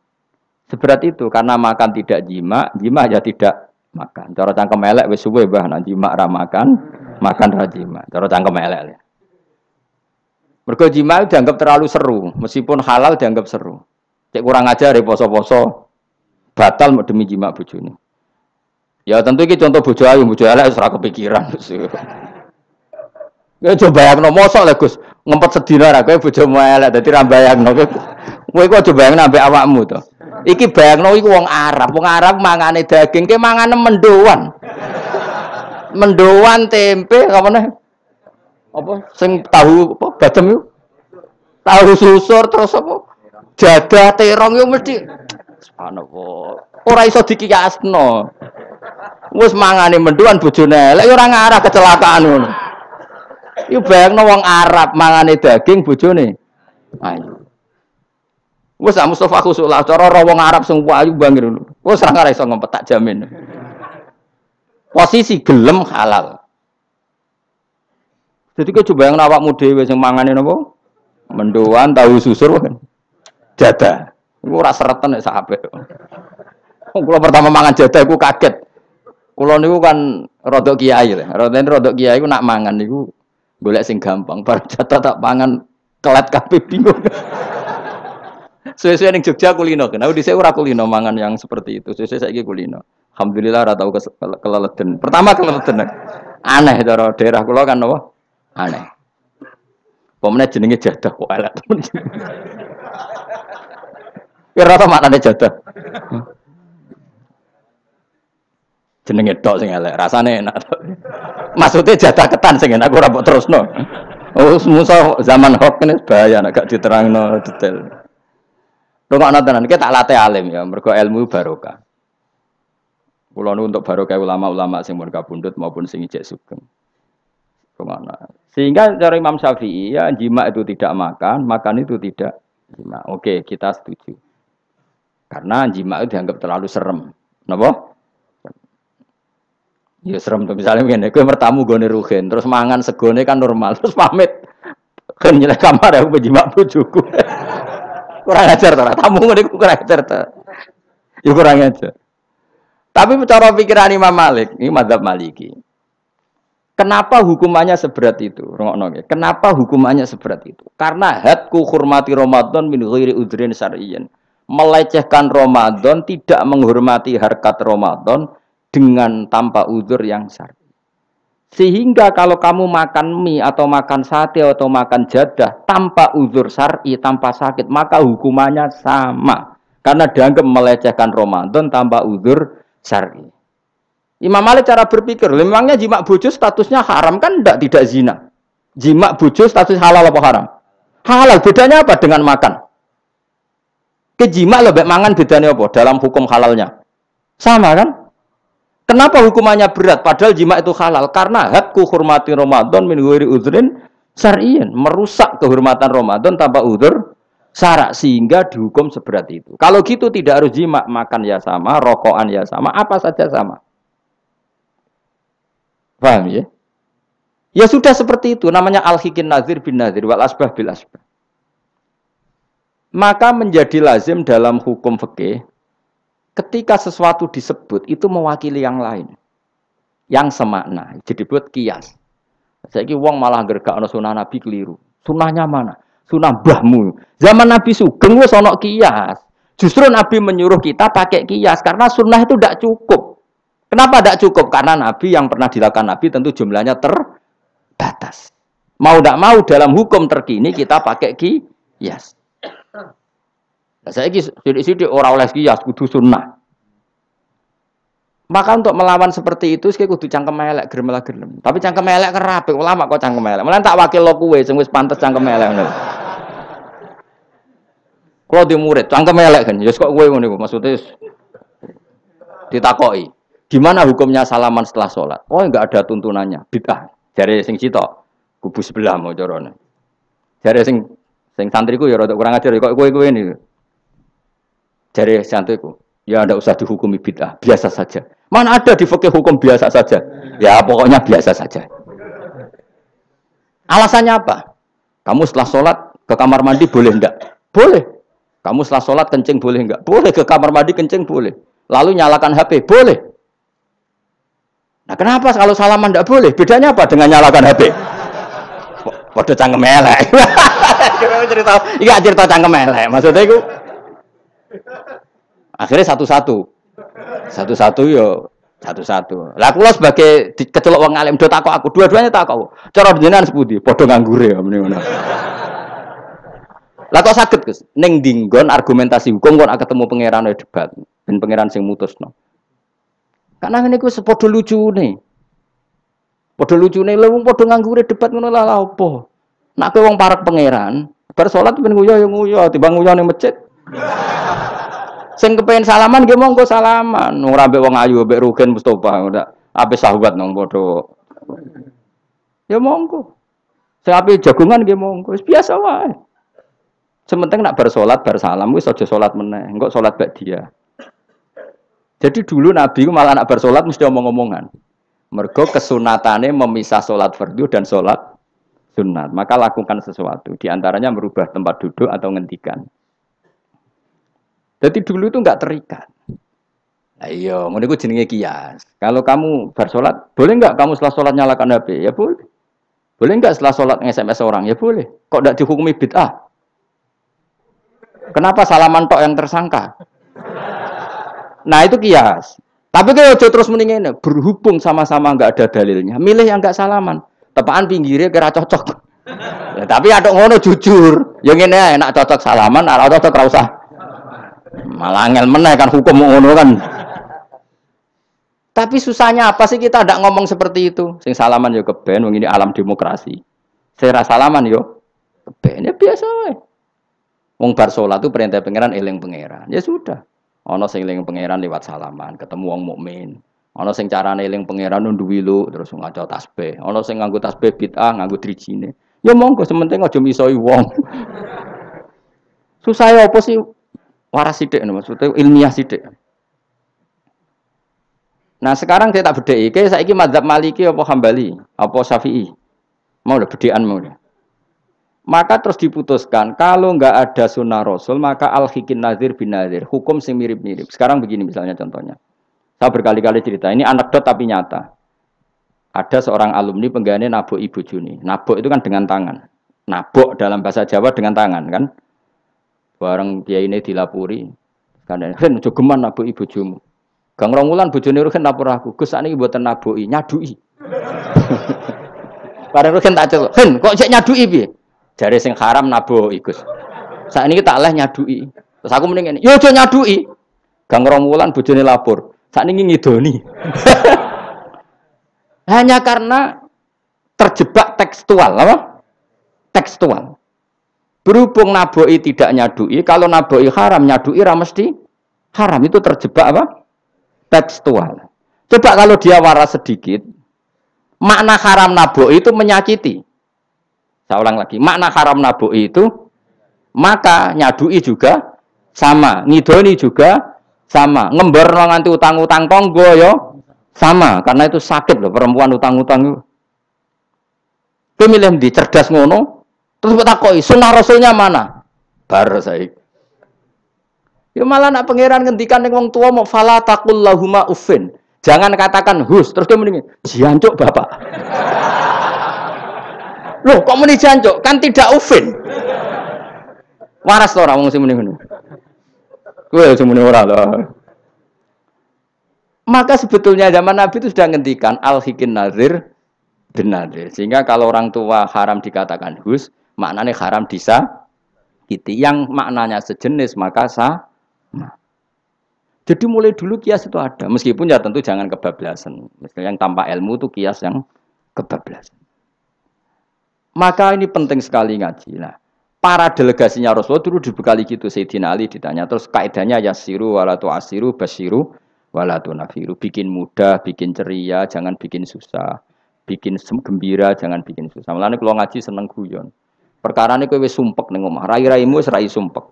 seberat itu karena makan tidak jima, jima ya tidak makan. Cara cangkem elek wis suwe bah nang jima ra makan, makan ra jima. Cara cangkem elek. Mergo jima dianggap terlalu seru, meskipun halal dianggap seru. Cek kurang ajar poso-poso batal demi jima bojone. Ya tentu iki contoh bojo ayu, bojo elek wis ora kepikiran. Ya coba bayangno mosok lho Gus, ngempet sedina ra kowe bojomu elek dadi ra bayangno. Kowe kok coba bayangno ambek awakmu to. Iki bayangno iku wong Arab mangane daging, ke mangane mendoan. Mendoan tempe apa meneh? Apa sing tahu apa badem iku? Tahu susur terus apa? Jadah terong yo mesti subhanallah. Ora iso dikiyasno. Wis mangane mendoan bojone elek ora ngarah kecelakaan ngono. Iku bayangno wong Arab mangane daging bojone ayu. Wes Mustafa khusuk lah cara wong Arab sing ayu bangir. Wes ora ngarep iso ngempet tak jamin. Posisi gelem halal. Jadi kok coba yang awakmu dhewe sing mangane napa? Mendoan tahu susur kan. Jadah. Iku ora sereten nek sak apik. Kula pertama mangan jadah iku kaget. Kula niku kan rodok kiai lho. Rodok kiai iku nak mangan niku golek sing gampang. Bar jadah tak pangan kelet kabeh bingung. Suwe-suwe ning Jogja kulino kan. Aku dhisik ora kulino mangan yang seperti itu. Suwe-suwe saiki kulino. Alhamdulillah ora tau keleleden. Pertama keleleden. Aneh cara daerah kula kan apa? Aneh. Pemene jenenge jadah kok elek. Kira apa maknane jadah? Jenenge tok sing elek, rasane enak. Maksudnya jadah ketan sing enak ora mbok terusno. Oh, musuh zaman hoax ini bahaya nek gak diterangno detail. Rungokno tenan, kita tak latih alim ya, mergo ilmu barokah. Kula nu untuk barokah ulama-ulama sing mun kabundut maupun sing ijek sugeng. Rungokno. Sehingga cara Imam Syafi'i ya jima itu tidak makan, makan itu tidak jima. Oke, kita setuju. Karena jima itu dianggap terlalu serem. Napa? Ya serem tuh misalnya begini, gue bertamu gue neruhin, terus mangan segone kan normal, terus pamit, kan nyelek kamar aku berjimak bujuku, kurang ajar tuh, tamu gue kurang ajar tuh, ya kurang ajar. Tapi cara pikiran Imam Malik, ini mazhab Maliki, kenapa hukumannya seberat itu? Kenapa hukumannya seberat itu? Karena hadku hormati Ramadan min ghairi udhrin syar'iyyin, melecehkan Ramadan, tidak menghormati harkat Ramadan dengan tanpa uzur yang syar'i. Sehingga kalau kamu makan mie atau makan sate atau makan jadah tanpa uzur syar'i, tanpa sakit, maka hukumannya sama. Karena dianggap melecehkan Ramadan tanpa uzur syar'i. Imam Malik cara berpikir, memangnya jima bojo statusnya haram kan tidak zina. Jima bojo status halal apa haram? Halal, bedanya apa dengan makan? Kejima lebih mangan bedanya apa dalam hukum halalnya? Sama kan? Kenapa hukumannya berat? Padahal jima itu halal. Karena hadku hormati Ramadan min ghairi uzrin syar'iyyin, merusak kehormatan Ramadan tanpa uzur syarak, sehingga dihukum seberat itu. Kalau gitu tidak harus jima, makan ya sama, rokokan ya sama, apa saja sama. Paham ya? Ya sudah seperti itu, namanya al-hikin nazir bin nazir wal asbah bil asbah. Maka menjadi lazim dalam hukum fikih, ketika sesuatu disebut itu mewakili yang lain, yang semakna, jadi buat kias. Saiki wong malah gergakno sunah Nabi keliru. Sunahnya mana? Sunah mbahmu. Zaman Nabi Sugeng wis ana kias. Justru Nabi menyuruh kita pakai kias karena sunnah itu tidak cukup. Kenapa tidak cukup? Karena Nabi yang pernah dilakukan Nabi tentu jumlahnya terbatas. Mau tidak mau dalam hukum terkini kita pakai kias. Saya sidik-sidik orang oleh kias kudu sunnah. Maka untuk melawan seperti itu saya kudu cangkem elek gerem. Tapi cangkem elek kerapik ulama kok cangkem elek. Mulane tak wakil lo kowe sing wis pantes cangkem elek ngono. Kalau di murid cangkem elek kan, ya kok kowe ngono iku maksudnya ditakoki. Gimana hukumnya salaman setelah sholat? Oh enggak ada tuntunannya, bid'ah. Jare sing sitok kubu sebelah mau carane. Jare sing santriku ya rada kurang ajar kok kowe ini. Jare santriku, ya ndak usah dihukumi bid'ah, biasa saja. Mana ada di fikih hukum biasa saja? Ya pokoknya biasa saja. Alasannya apa? Kamu setelah sholat ke kamar mandi boleh enggak? Boleh. Kamu setelah sholat kencing boleh enggak? Boleh. Ke kamar mandi kencing boleh. Lalu nyalakan HP boleh. Nah kenapa kalau salaman enggak boleh? Bedanya apa dengan nyalakan HP? Waduh cangkem elek. cerita cangkem elek. Maksudnya itu akhirnya satu-satu yo satu-satu. Lah kula sebagai kecelok wong alim do takok aku, dua-duanya takok. Cara jenengan sepundi? Padha nganggure ya mrene ngono. Lah kok saged Gus ning dinggon argumentasi hukum kok ketemu pangeran debat ben pangeran sing mutusno. Karena ngene iku sepadha lucune. Padha lucune lha wong padha nganggure debat ngono lah opo. Nek kowe wong parek pangeran, bar salat ben nguyu ya nguyu, timbang nguyu ning masjid. Sing kepengin salaman nggih monggo salaman. Ora mbek wong ayu mbek Rugen Mustofa ndak ape sahabat nang padha. Ya monggo. Sing ape jagongan nggih monggo. Wis biasa wae. Sementing nak bar salat bar salam wis aja salat meneh. Engko salat bak dia. Jadi dulu Nabi ku malah nak bar salat mesti omong-omongan. Mergo kesunatane memisah salat fardu dan salat sunat. Maka lakukan sesuatu. Di antaranya merubah tempat duduk atau ngendikan. Jadi dulu itu enggak terikat. Nah, iya, ngono iku jenenge kias. Kalau kamu bersolat, boleh enggak kamu setelah sholat nyalakan HP? Ya boleh. Boleh enggak setelah sholat nge-SMS orang? Ya boleh. Kok enggak dihukumi bid'ah? Kenapa salaman tok yang tersangka? Nah, itu kias. Tapi kalau terus mendingin berhubung sama-sama enggak ada dalilnya, milih yang enggak salaman. Tepaan pinggirnya kira cocok. Ya, tapi ada ngono jujur. Yang ini enak cocok salaman, ora cocok ora usah. Malah angel meneh kan hukum ngono kan. Tapi susahnya apa sih kita tidak ngomong seperti itu? Sing salaman yo keben, wong ini alam demokrasi. Sing ra salaman yo keben ya biasa wae. Wong bar salat itu perintah pangeran eling pangeran. Ya sudah. Ana sing eling pangeran lewat salaman, ketemu wong mukmin. Ana sing carane eling pangeran nduwi lu terus ngaca tasbih. Ana sing nganggo tasbih bid'ah, nganggo drijine. Ya monggo sementing aja misoi wong. Susah ya apa sih? Waras sithik maksudnya ilmiah sithik. Nah sekarang saya tak bedai, kayak saya ini mazhab Maliki apa Hambali, apa Syafi'i, mau udah bedean mau udah. Maka terus diputuskan kalau nggak ada sunnah Rasul maka al-hikin nazir bin nazir, hukum sing mirip-mirip. Sekarang begini misalnya contohnya, saya berkali-kali cerita, ini anekdot tapi nyata. Ada seorang alumni penggaweane nabok ibu Juni, nabok itu kan dengan tangan, nabok dalam bahasa Jawa dengan tangan kan. Bareng dia ini dilapuri, karena kan jogeman nabok ibu Jumu. Gang Rongulan bojone Ruhin lapor aku, Gus sakniki mboten naboki, nyaduki. Bareng Ruhin tak celuk, "Hen, kok cek nyaduki piye?" Jare sing haram naboki, Gus. Sakniki tak leh nyaduki. Terus aku mending ngene, "Yo aja nyaduki." Gang Rongulan bojone lapor, sakniki ngidoni. Hanya karena terjebak tekstual, apa? Tekstual. Berhubung naboki tidak nyaduki, kalau naboki haram, nyaduki ra mesti haram. Itu terjebak apa? Tekstual. Coba kalau dia waras sedikit, makna haram naboi itu menyakiti. Saya ulang lagi, makna haram naboi itu maka nyadui juga sama, ngidoni juga sama, ngember nganti utang-utang tonggo yo sama, karena itu sakit loh perempuan utang-utang. Pemilih di cerdas ngono, terus bertakoi sunnah rasulnya mana? Bar saya. Ya malah nak pangeran ngendikan ning wong tua mau fala taqul lahuma uffin. Jangan katakan hus, terus dia mending jancuk bapak. Loh, kok muni jancuk? Kan tidak uffin. Waras to ora wong sing muni ngono. Kowe sing muni ora lho. Maka sebetulnya zaman Nabi itu sudah ngendikan al-hikin nazir bin nazir. Sehingga kalau orang tua haram dikatakan hus, maknanya haram disakiti. Yang maknanya sejenis maka sah. Jadi mulai dulu kias itu ada, meskipun ya tentu jangan kebablasan. Misalnya yang tanpa ilmu itu kias yang kebablasan. Maka ini penting sekali ngaji. Nah, para delegasinya Rasulullah dulu dibekali gitu. Sayyidina Ali ditanya, terus kaidahnya yasiru walatu asiru basiru walatu nafiru. Bikin mudah, bikin ceria, jangan bikin susah. Bikin gembira, jangan bikin susah. Mulane kalau ngaji seneng guyon. Perkara ini kowe wis sumpek ning omah, rai-raimu wis rai sumpek.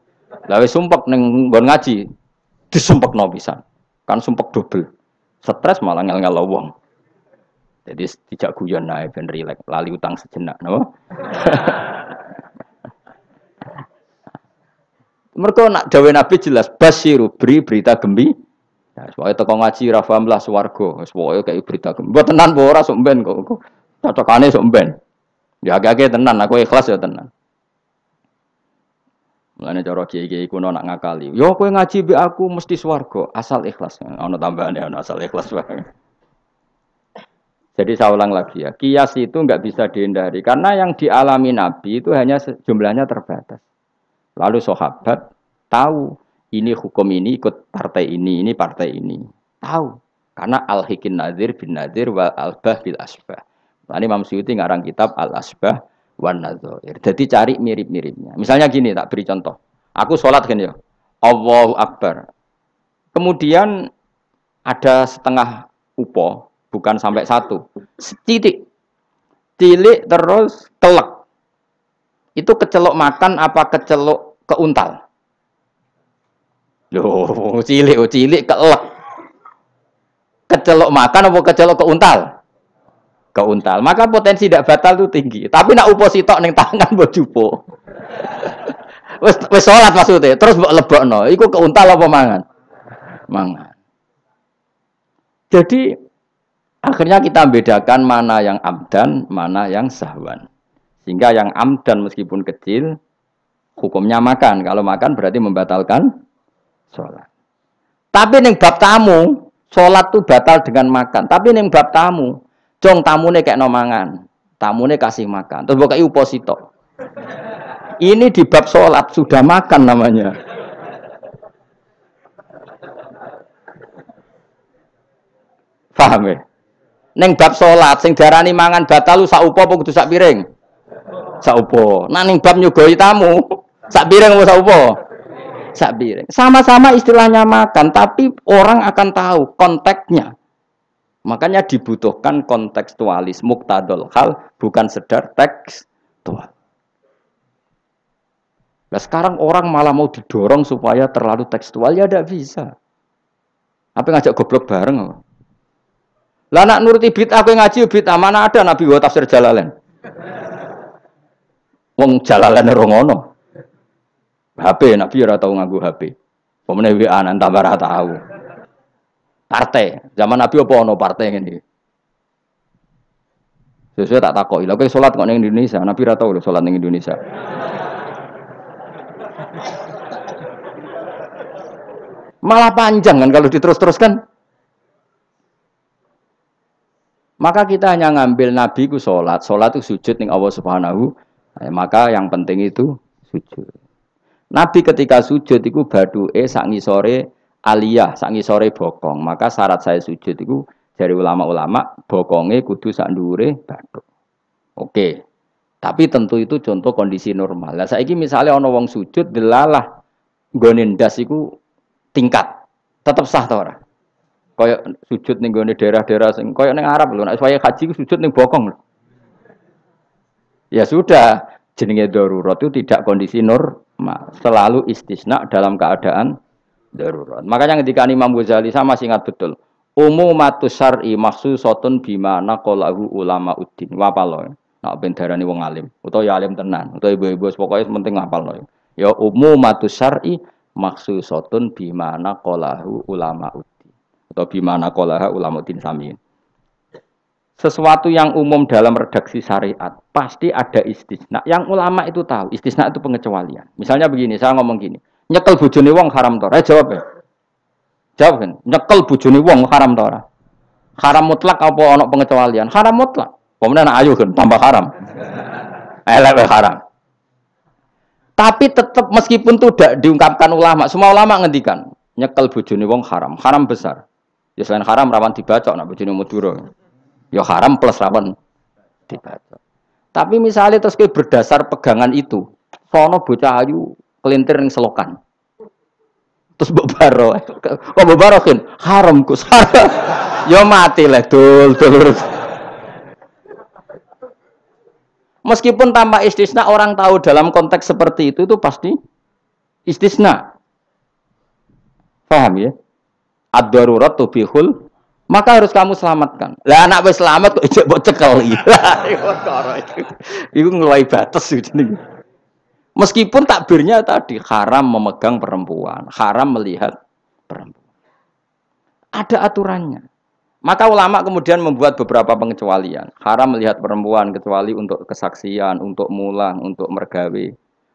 Lah wis sumpek ning nggon ngaji, disumpekno pisan. Kan sumpek double. Stres malah ngel-ngel wong. Jadi tidak guyon nae ben rileks, lali utang sejenak, no? Mergo nak dawuh Nabi jelas basyiru beri berita gembira. Ya pokoke teko ngaji ra paham lah swarga, wis pokoke kaya berita gembira. Mbok tenan apa ora sok mben kok. Cocokane sok mben. Ya agak-agak tenan, aku ikhlas ya tenan. Mulane cara kiai-kiai kuno nak ngakali. Yo kowe ngaji mbek aku mesti swarga, asal ikhlas. Ana tambahane ana asal ikhlas wae. Jadi saya ulang lagi ya, kias itu enggak bisa dihindari karena yang dialami Nabi itu hanya jumlahnya terbatas. Lalu sahabat tahu ini hukum ini ikut partai ini partai ini. Tahu. Karena al-hikin nazir bin nazir wal albah bil asbah. Tadi Imam Suyuti ngarang kitab al-asbah wan nadzair. Jadi cari mirip-miripnya. Misalnya gini, tak beri contoh. Aku sholat kan ya. Allahu Akbar. Kemudian ada setengah upo, bukan sampai satu. Setitik. Cilik terus kelek. Itu kecelok makan apa kecelok keuntal? Loh, cilik kelek. Kecelok makan apa kecelok keuntal? Keuntal. Maka potensi tidak batal itu tinggi. Tapi nak upo sitok ning tangan mbok jupo. Wis salat maksudnya, terus mbok lebokno. Iku keuntal apa mangan? Mangan. Jadi akhirnya kita bedakan mana yang amdan, mana yang sahwan. Sehingga yang amdan meskipun kecil hukumnya makan. Kalau makan berarti membatalkan sholat. Tapi ning bab tamu, sholat tuh batal dengan makan. Tapi ning bab tamu, jong tamune kayak nomangan, tamune kasih makan. Terus bukai uposito. Ini di bab sholat sudah makan namanya. Paham ya? Ning bab salat sing diarani mangan batal sak upo apa kudu sak piring? Sak upo. Nah ning bab nyugoi tamu, sak piring apa sak upo? Sak piring. Sama-sama istilahnya makan, tapi orang akan tahu konteksnya. Makanya dibutuhkan kontekstualis muktadul hal, bukan sedar tekstual. Nah sekarang orang malah mau didorong supaya terlalu tekstual, ya tidak bisa. Apa ngajak goblok bareng? Lah nak nuruti bid'ah kowe ngaji bid'ah, mana ada Nabi wa tafsir Jalalain. Wong Jalalain ora ngono. HP Nabi ora tau nganggo HP. Pemene WA nang tambah ora tau. Partai, zaman Nabi apa ono partai ngene iki. Sesuai tak takoki. Lha kowe salat kok ning Indonesia, Nabi ora tau lho salat ning Indonesia. Malah panjang kan kalau diterus-teruskan. Maka kita hanya ngambil Nabi ku sholat itu sujud ning Allah Subhanahu. Maka yang penting itu sujud. Nabi ketika sujud itu baduke sak ngisore aliyah, sak ngisore bokong. Maka syarat saya sujud itu dari ulama-ulama bokonge kudu sak ndhuure bathuk. Oke. Tapi tentu itu contoh kondisi normal. Lah saiki misalnya ana wong sujud delalah nggone ndas iku tingkat. Tetap sah ta ora? Kayak sujud ning gone daerah-daerah sing kayak ning Arab lho, nek saya haji ku sujud ning bokong lho. Ya sudah, jenenge darurat itu tidak kondisi normal, selalu istisna dalam keadaan darurat. Makanya ketika Imam Ghazali sama masih ingat betul. Umumatus syar'i makhsusatun bima naqalahu ulama uddin. Wapalo. Nek ben darani wong alim, utawa ya alim tenan, utawa ibu-ibu pokoke penting ngapalno. Ya umumatus syar'i makhsusatun bima naqalahu ulama uddin. Atau bimana qolaha ulamaudin samiin. Sesuatu yang umum dalam redaksi syariat pasti ada istisna. Yang ulama itu tahu, istisna itu pengecualian. Misalnya begini, saya ngomong gini, nyekel bojone wong haram ta ora? Jawab ya. Jawab kan, nyekel bojone wong haram ta ora? Haram mutlak apa ana pengecualian? Haram mutlak. Pemenang ayu kan tambah haram. Elek haram. Tapi tetap meskipun itu tidak diungkapkan ulama, semua ulama ngendikan nyekel bojone wong haram, haram besar. Ya selain haram rawan dibacok nak bojone Madura. Ya haram plus rawan dibacok. Tapi misalnya terus kowe berdasar pegangan itu, sono bocah ayu kelintir ning selokan. Terus mbok baro. Kok mbok barokin? Haram Gus. Ya mati lah dul. Meskipun tanpa istisna orang tahu dalam konteks seperti itu pasti istisna. Paham ya? Ad-darurat tubihul, maka harus kamu selamatkan. Lah anak wis selamat kok ijek mbok cekel iki. Iku ngeluai batas jenenge. Meskipun takbirnya tadi haram memegang perempuan, haram melihat perempuan. Ada aturannya. Maka ulama kemudian membuat beberapa pengecualian. Haram melihat perempuan kecuali untuk kesaksian, untuk mulang, untuk mergawe.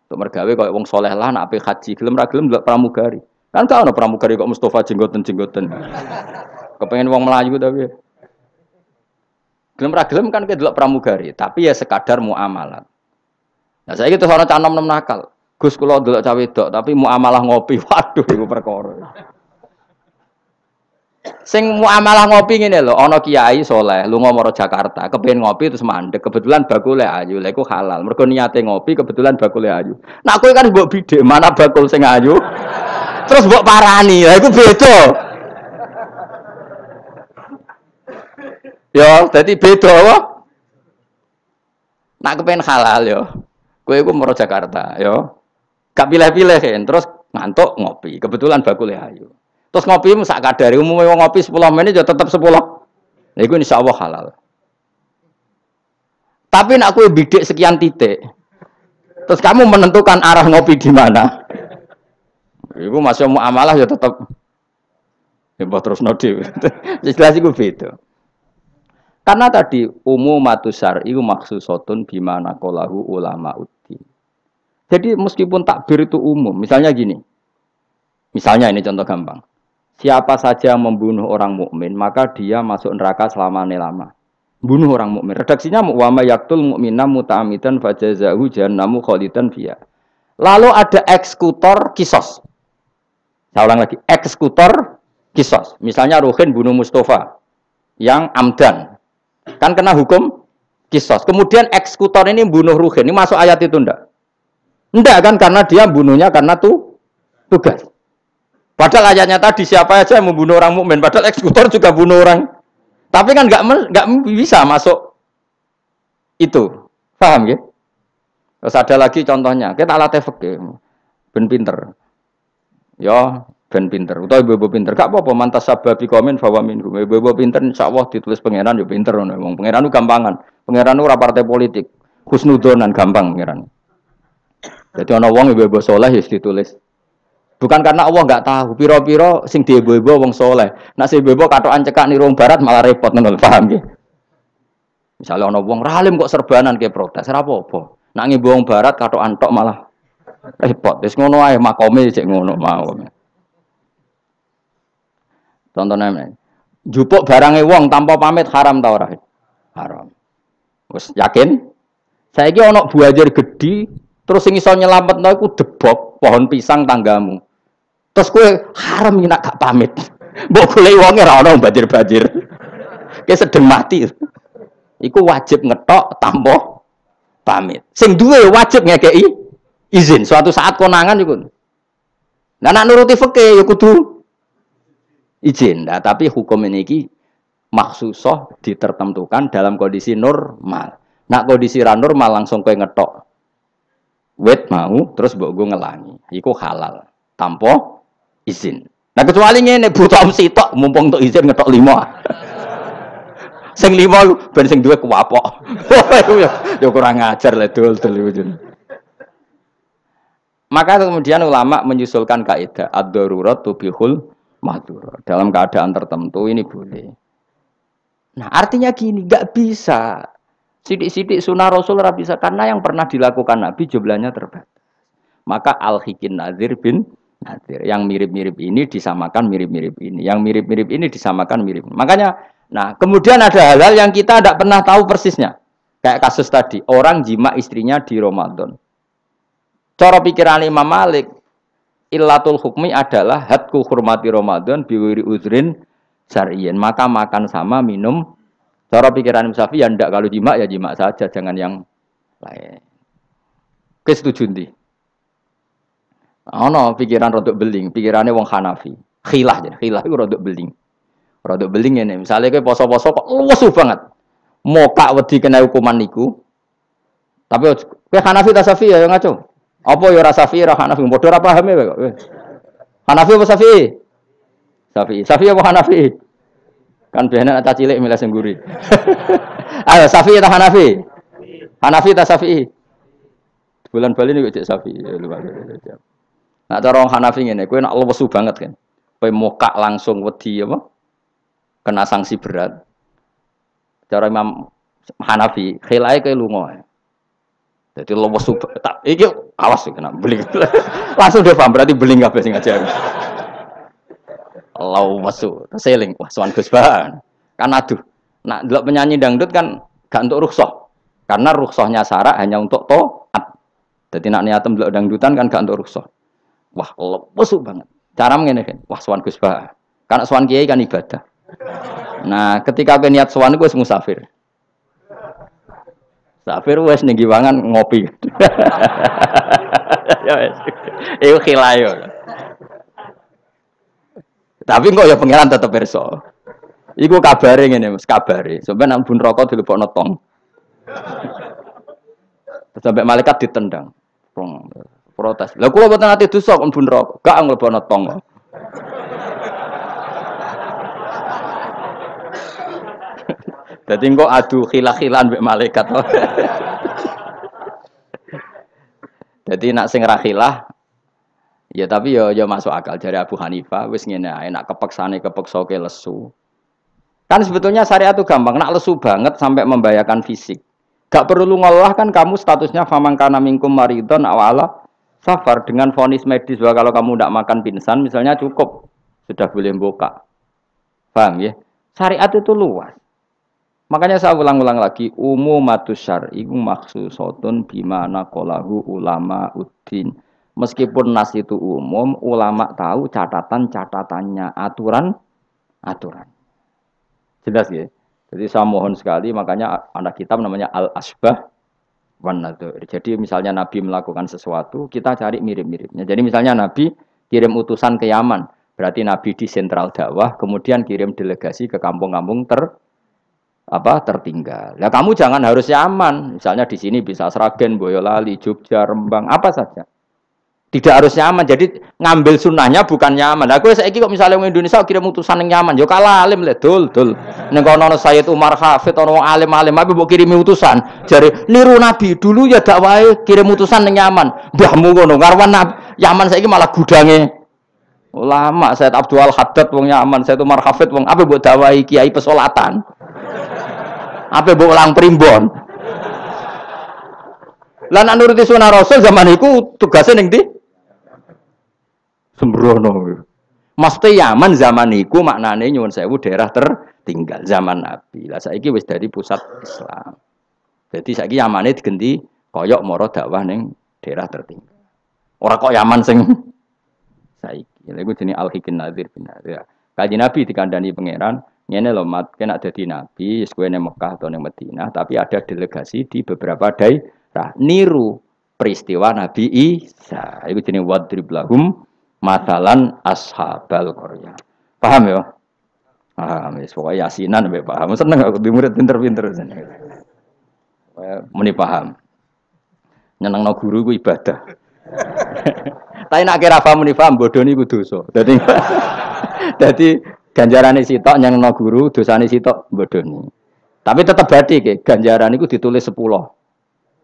Untuk mergawe kaya wong saleh lah nek ape haji, gelem ra gelem ndelok pramugari. Kan gak ana pramugari kok Mustafa jenggoten-jenggoten. Kepengen wong Melayu tapi. Gelem ra gelem kan ke delok pramugari, tapi ya sekadar muamalah. Nah saiki terus ana cah nom-nom nakal. Gus kula delok cah wedok tapi muamalah ngopi. Waduh iku perkara. Sing muamalah ngopi ngene lho, ana kiai saleh lunga maro Jakarta, kepengin ngopi terus mandek, kebetulan bakule ayu, lha iku halal. Mergo niate ngopi kebetulan bakule ayu. Nak kowe kan mbok bidhe, mana bakul sing ayu? Terus mbok parani, lha iku beda. Yo, dadi beda wae. Nak kepen halal yo. Kowe iku maro Jakarta, yo. Gak pilih-pilih kan, terus ngantuk ngopi, kebetulan bakule ayu. Terus ngopi sak kadare, umume wong ngopi 10 menit ya tetep 10. Lha iku insyaallah halal. Tapi nak kowe bidik sekian titik. Terus kamu menentukan arah ngopi di mana? Iku masih muamalah ya tetap ya terus nodi. Jelas iku beda. Karena tadi umumatus syar'i makhsusatun bimana qalahu ulama uddin. Jadi meskipun takbir itu umum, misalnya gini. Misalnya ini contoh gampang. Siapa saja yang membunuh orang mukmin, maka dia masuk neraka selama-lama. Bunuh orang mukmin. Redaksinya wa may yaqtul mu'mina muta'ammidan fajazahu jahannamu khalidan fiha. Lalu ada eksekutor kisos. Saya ulang lagi, eksekutor kisos. Misalnya Ruhin bunuh Mustafa. yang amdan. Kan kena hukum kisos. Kemudian eksekutor ini bunuh Ruhin. Ini masuk ayat itu ndak? Ndak kan karena dia bunuhnya karena tugas. Padahal ayatnya tadi siapa aja yang membunuh orang mukmin. Padahal eksekutor juga bunuh orang. Tapi kan nggak bisa masuk itu. Paham ya? Terus ada lagi contohnya. Kita alat fikih. Ben pinter. Ya, ben pinter. Utawa ibu pinter. Gak apa-apa mantas sababi komen bahwa minhum. Ibu pinter insyaallah ditulis pangeran yo pinter ngono. Wong pangeran ku gampangan. Pangeran ora partai politik. Husnudonan gampang pangeran. Jadi ana wong ibu saleh ya ditulis. Bukan karena Allah nggak tahu. Piro-piro sing diibu-ibu wong saleh. Nek sing ibu katokan cekak niru wong barat malah repot ngono lho, paham nggih? Misalnya ana wong ralim kok serbanan ke protes, ora apa-apa. Nek ngibu wong barat katokan tok malah repot. Wis ngono ae makome cek ngono mau. Contohnya men. Jupuk barange wong tanpa pamit haram ta ora? Haram. Wis yakin? Saiki ana buajar gedhi terus sing iso nyelametno iku debok pohon pisang tanggamu. Terus kowe haram nek gak pamit. Mbok golek wonge ora ana banjir-banjir. Ki sedeng mati. Iku wajib ngetok tanpa pamit. Sing duwe wajib ngekeki izin. Suatu saat konangan iku. Nah nek nuruti fikih ya kudu izin. Nah, tapi hukum ini iki maksusoh ditertentukan dalam kondisi normal. Nak kondisi ra normal langsung kowe ngetok wet mau terus mbok go ngelangi. Iku halal tanpa izin. Nah kecuali ngene butuh sitok mumpung untuk izin ngetok 5. Sing 5 ben sing duwe kuwapok. Ya kurang ajar le dul-dul. Maka kemudian ulama menyusulkan kaidah ad-darurat tubihul mahdzur. Dalam keadaan tertentu ini boleh. Nah, artinya gini, enggak bisa. Sidik-sidik sunah Rasul ora bisa karena yang pernah dilakukan Nabi jumlahnya terbatas. Maka al-hikin nadzir bin nadzir. Yang mirip-mirip ini disamakan mirip-mirip ini. Yang mirip-mirip ini disamakan mirip. Makanya, nah kemudian ada hal-hal yang kita tidak pernah tahu persisnya. Kayak kasus tadi, orang jima istrinya di Ramadan. Cara pikiran Imam Malik, illatul hukmi adalah hadku hurmati Ramadan biwiri uzrin syar'iyyin. Maka makan sama minum. Cara pikiran Imam Syafi'i ya ndak, kalau jima ya jima saja, jangan yang lain. Kesetuju ndi? Ono pikiran rodok beling, pikirannya wong Hanafi. Khilah aja, khilah itu rodok beling. Rodok beling ini, misalnya kayak poso-poso kok luwes banget. Moka wedi kena hukuman niku. Tapi kayak Hanafi ta Syafi'i ya ngaco. Apa ya ora Syafi'i ora Hanafi, padha ora pahame kok. Hanafi apa Syafi'i? Syafi'i. Syafi'i apa Hanafi? Kan biasanya anak cilik milih sengguri. Ayo Syafi'i ta Hanafi? Hanafi ta Syafi'i? Bulan Bali ini cek Syafi'i. Nah cara orang Hanafi ngene, kowe nak lesu banget kan. Kowe mokak langsung wedi apa? Kena sanksi berat. Cara Imam Hanafi, khilae kowe lunga. Jadi lesu tak iki awas kena beling. Langsung dia paham berarti beling kabeh sing ngajar. Lau masuk, seling, wah sowan Gus Bahan. Kan aduh, nak delok penyanyi dangdut kan gak untuk rukhsah. Karena rukhsahnya syarak hanya untuk taat. Jadi nak niatem delok dangdutan kan gak untuk rukhsah. Wah, lesu banget. Cara ngene kan, wah sowan Gus Bahan. Karena sowan kiai kan ibadah. Nah, ketika kowe niat sowan iku wis musafir. Musafir wis ning giwangan ngopi. Ya wis. Iku khilayo. Tapi kok ya pangeran tetep pirsa. Iku kabare ngene, Mas, kabare. Sampai nang bun rokok dilebokno tong. Sampai malaikat ditendang. Protes. Lah kula mboten ati dosa kok bun rokok. Gak nglebokno tong. Dadi kok adu khilah-khilan mbek malaikat. Dadi nak sing ra khilah ya tapi ya masuk akal dari Abu Hanifah wis ngene ae nak kepeksane kepeksa ke lesu. Kan sebetulnya syariat itu gampang, nak lesu banget sampai membahayakan fisik. Gak perlu ngolah kan kamu statusnya famangkana minkum maridon awala safar dengan vonis medis bahwa kalau kamu tidak makan pingsan misalnya cukup sudah boleh buka. Paham ya? Syariat itu luas. Makanya saya ulang-ulang lagi umumatus syar'i maksusotun bimana qalahu ulama uddin. Meskipun nas itu umum, ulama tahu catatan-catatannya, aturan. Jelas ya. Jadi saya mohon sekali, makanya anak kitab namanya Al-Asbah wan Nadzair. Jadi misalnya Nabi melakukan sesuatu, kita cari mirip-miripnya. Jadi misalnya Nabi kirim utusan ke Yaman, berarti Nabi di sentral dakwah, kemudian kirim delegasi ke kampung-kampung tertinggal. Nah kamu jangan harus Yaman, misalnya di sini bisa Sragen, Boyolali, Jogja, Rembang, apa saja. Tidak harus nyaman, jadi ngambil sunnahnya bukan nyaman. Aku saiki kok misalnya orang Indonesia kirim utusan yang nyaman, yo kalah alim le dul. Ning kono Sayyid Umar Hafid ono alim-alim tapi mbok kirimi utusan. Jare niru Nabi dulu ya dakwahe kirim utusan yang nyaman. Mbahmu ngono, karwan Yaman saiki malah gudange ulama. Sayyid Abdul Haddad wong Yaman, Sayyid Umar Hafid wong apa mbok dakwahi kiai pesolatan. Apa mbok ulang primbon. Lah nek nuruti sunah Rasul zaman iku tugasnya ning ndi? Sembrono. Mesti Yaman zaman iku maknane nyuwun sewu daerah tertinggal zaman Nabi. Lah saiki wis dadi pusat Islam. Jadi saiki Yamane digenti koyok moro dakwah ning daerah tertinggal. Ora kok Yaman sing saiki. Lha iku jenenge Al-Hikin Nadzir bin Nadir. Kanjeng Nabi dikandani pangeran, ngene lho mat, kena dadi nabi, wis kowe ning Mekah atau ning Madinah, tapi ada delegasi di beberapa daerah niru peristiwa Nabi Isa. Iku jenenge wadrib lahum masalan ashabal qaryah. Paham ya? Paham, wis pokoke yasinan mbek paham. Seneng aku di murid pinter-pinter seneng. Muni paham. Nyenengno guru ku ibadah. Tapi nek kira paham muni paham bodoni ku dosa. Dadi ganjarane sitok nyenengno guru, dosane sitok bodoni. Tapi tetep bathi ke ganjaran iku ditulis 10.